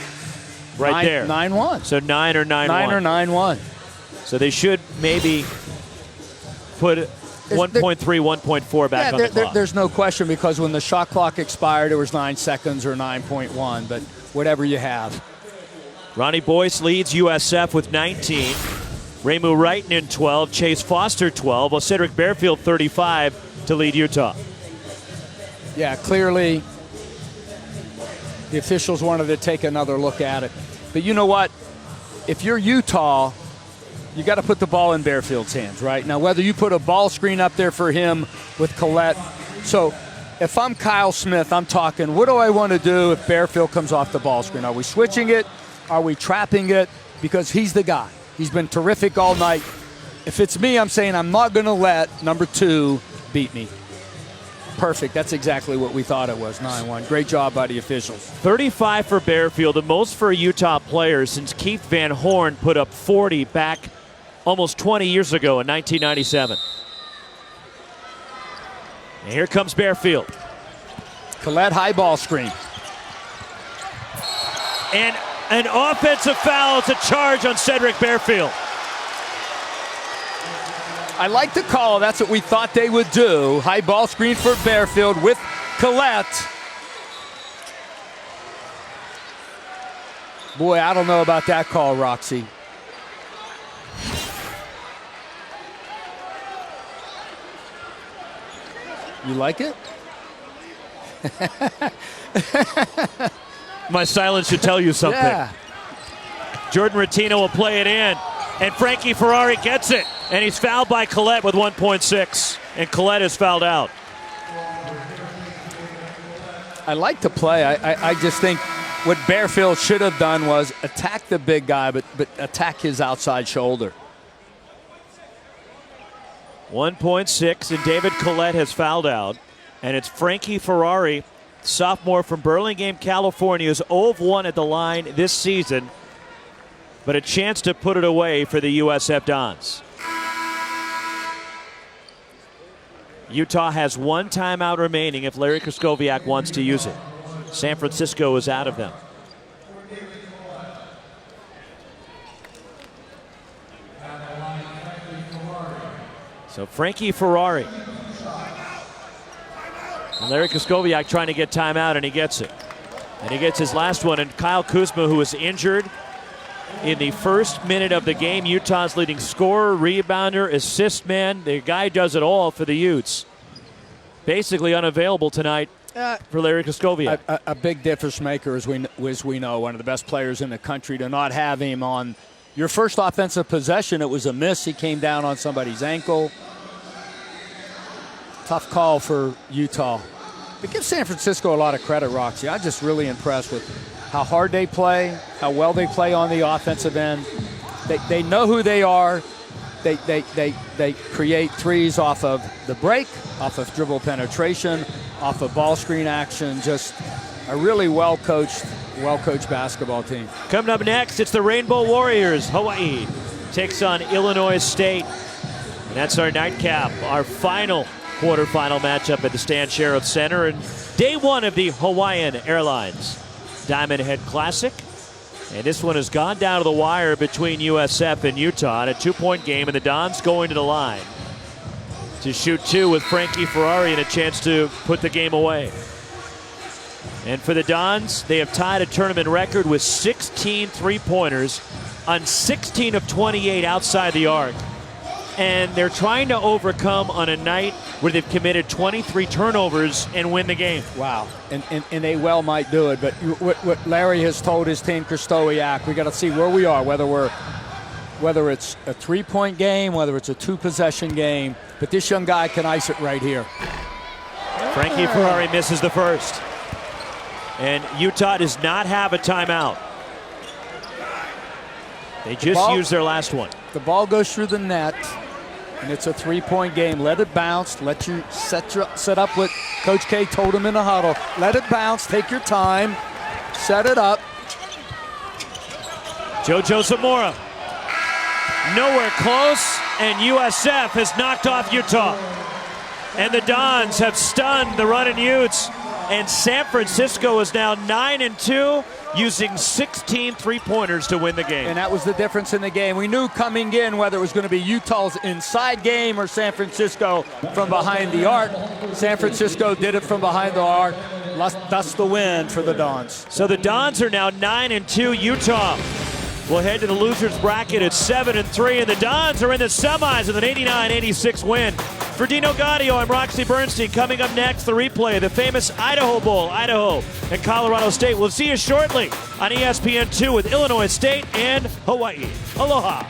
there. 9-1. So 9 or 9-1. 9 or 9-1. So they should maybe put 1.3, 1.4 back on the clock. There's no question, because when the shot clock expired, it was 9 seconds or 9.1, but whatever you have. Ronnie Boyce leads USF with 19. Ramu Wrighton 12. Chase Foster 12. While Cedric Bearfield 35 to lead Utah. Yeah, clearly the officials wanted to take another look at it. But you know what? If you're Utah, you got to put the ball in Bearfield's hands, right? Now, whether you put a ball screen up there for him with Collette. So if I'm Kyle Smith, I'm talking, what do I want to do if Bearfield comes off the ball screen? Are we switching it? Are we trapping it? Because he's the guy. He's been terrific all night. If it's me, I'm saying I'm not going to let number 2 beat me. Perfect. That's exactly what we thought it was, 9-1. Great job by the officials. 35 for Bearfield, the most for a Utah player since Keith Van Horn put up 40 back almost 20 years ago in 1997. And here comes Bearfield. Collette high ball screen. And an offensive foul. It's a charge on Cedric Bearfield. I like the call. That's what we thought they would do. High ball screen for Bearfield with Collette. Boy, I don't know about that call, Roxy. You like it? My silence should tell you something. Yeah. Jordan Rattino will play it in, and Frankie Ferrari gets it, and he's fouled by Collette with 1.6, and Collette is fouled out. I like the play. I just think what Bearfield should have done was attack the big guy, but attack his outside shoulder. 1.6, and David Collette has fouled out, and it's Frankie Ferrari, sophomore from Burlingame, California, who's 0 of 1 at the line this season, but a chance to put it away for the USF Dons. Utah has 1 timeout remaining if Larry Kraskowiak wants to use it. San Francisco is out of them. So Frankie Ferrari. And Larry Koskowiak trying to get timeout, and he gets it. And he gets his last one. And Kyle Kuzma, who was injured in the first minute of the game, Utah's leading scorer, rebounder, assist man. The guy does it all for the Utes. Basically unavailable tonight for Larry Koskowiak. A big difference maker, as we know, one of the best players in the country. To not have him on your first offensive possession, it was a miss. He came down on somebody's ankle. Tough call for Utah. But give San Francisco a lot of credit, Roxy. I'm just really impressed with how hard they play, how well they play on the offensive end. They know who they are. They create threes off of the break, off of dribble penetration, off of ball screen action. Just a really well-coached basketball team. Coming up next, it's the Rainbow Warriors. Hawaii takes on Illinois State. And that's our nightcap, our final quarterfinal matchup at the Stan Sheriff Center, and day one of the Hawaiian Airlines Diamond Head Classic. And this one has gone down to the wire between USF and Utah in a 2-point game, and the Dons going to the line to shoot two with Frankie Ferrari and a chance to put the game away. And for the Dons, they have tied a tournament record with 16 three-pointers on 16 of 28 outside the arc. And they're trying to overcome on a night where they've committed 23 turnovers and win the game. Wow, and they well might do it. But what Larry has told his team, Kostowiak, we got to see where we are, whether it's a 3-point game, whether it's a 2-possession game. But this young guy can ice it right here. Frankie Ferrari misses the first. And Utah does not have a timeout. They just used their last one. The ball goes through the net, and it's a 3-point game. Let it bounce. Let you set up what Coach K told him in the huddle. Let it bounce. Take your time. Set it up. JoJo Zamora. Nowhere close, and USF has knocked off Utah. And the Dons have stunned the Runnin Utes. And San Francisco is now 9-2, using 16 three-pointers to win the game. And that was the difference in the game. We knew coming in whether it was going to be Utah's inside game or San Francisco from behind the arc. San Francisco did it from behind the arc. Thus the win for the Dons. So the Dons are now 9-2. Utah will head to the losers bracket at 7-3, and the Dons are in the semis with an 89-86 win. For Dino Gaudio, I'm Roxy Bernstein. Coming up next, the replay of the famous Idaho Bowl, Idaho and Colorado State. We'll see you shortly on ESPN2 with Illinois State and Hawaii. Aloha.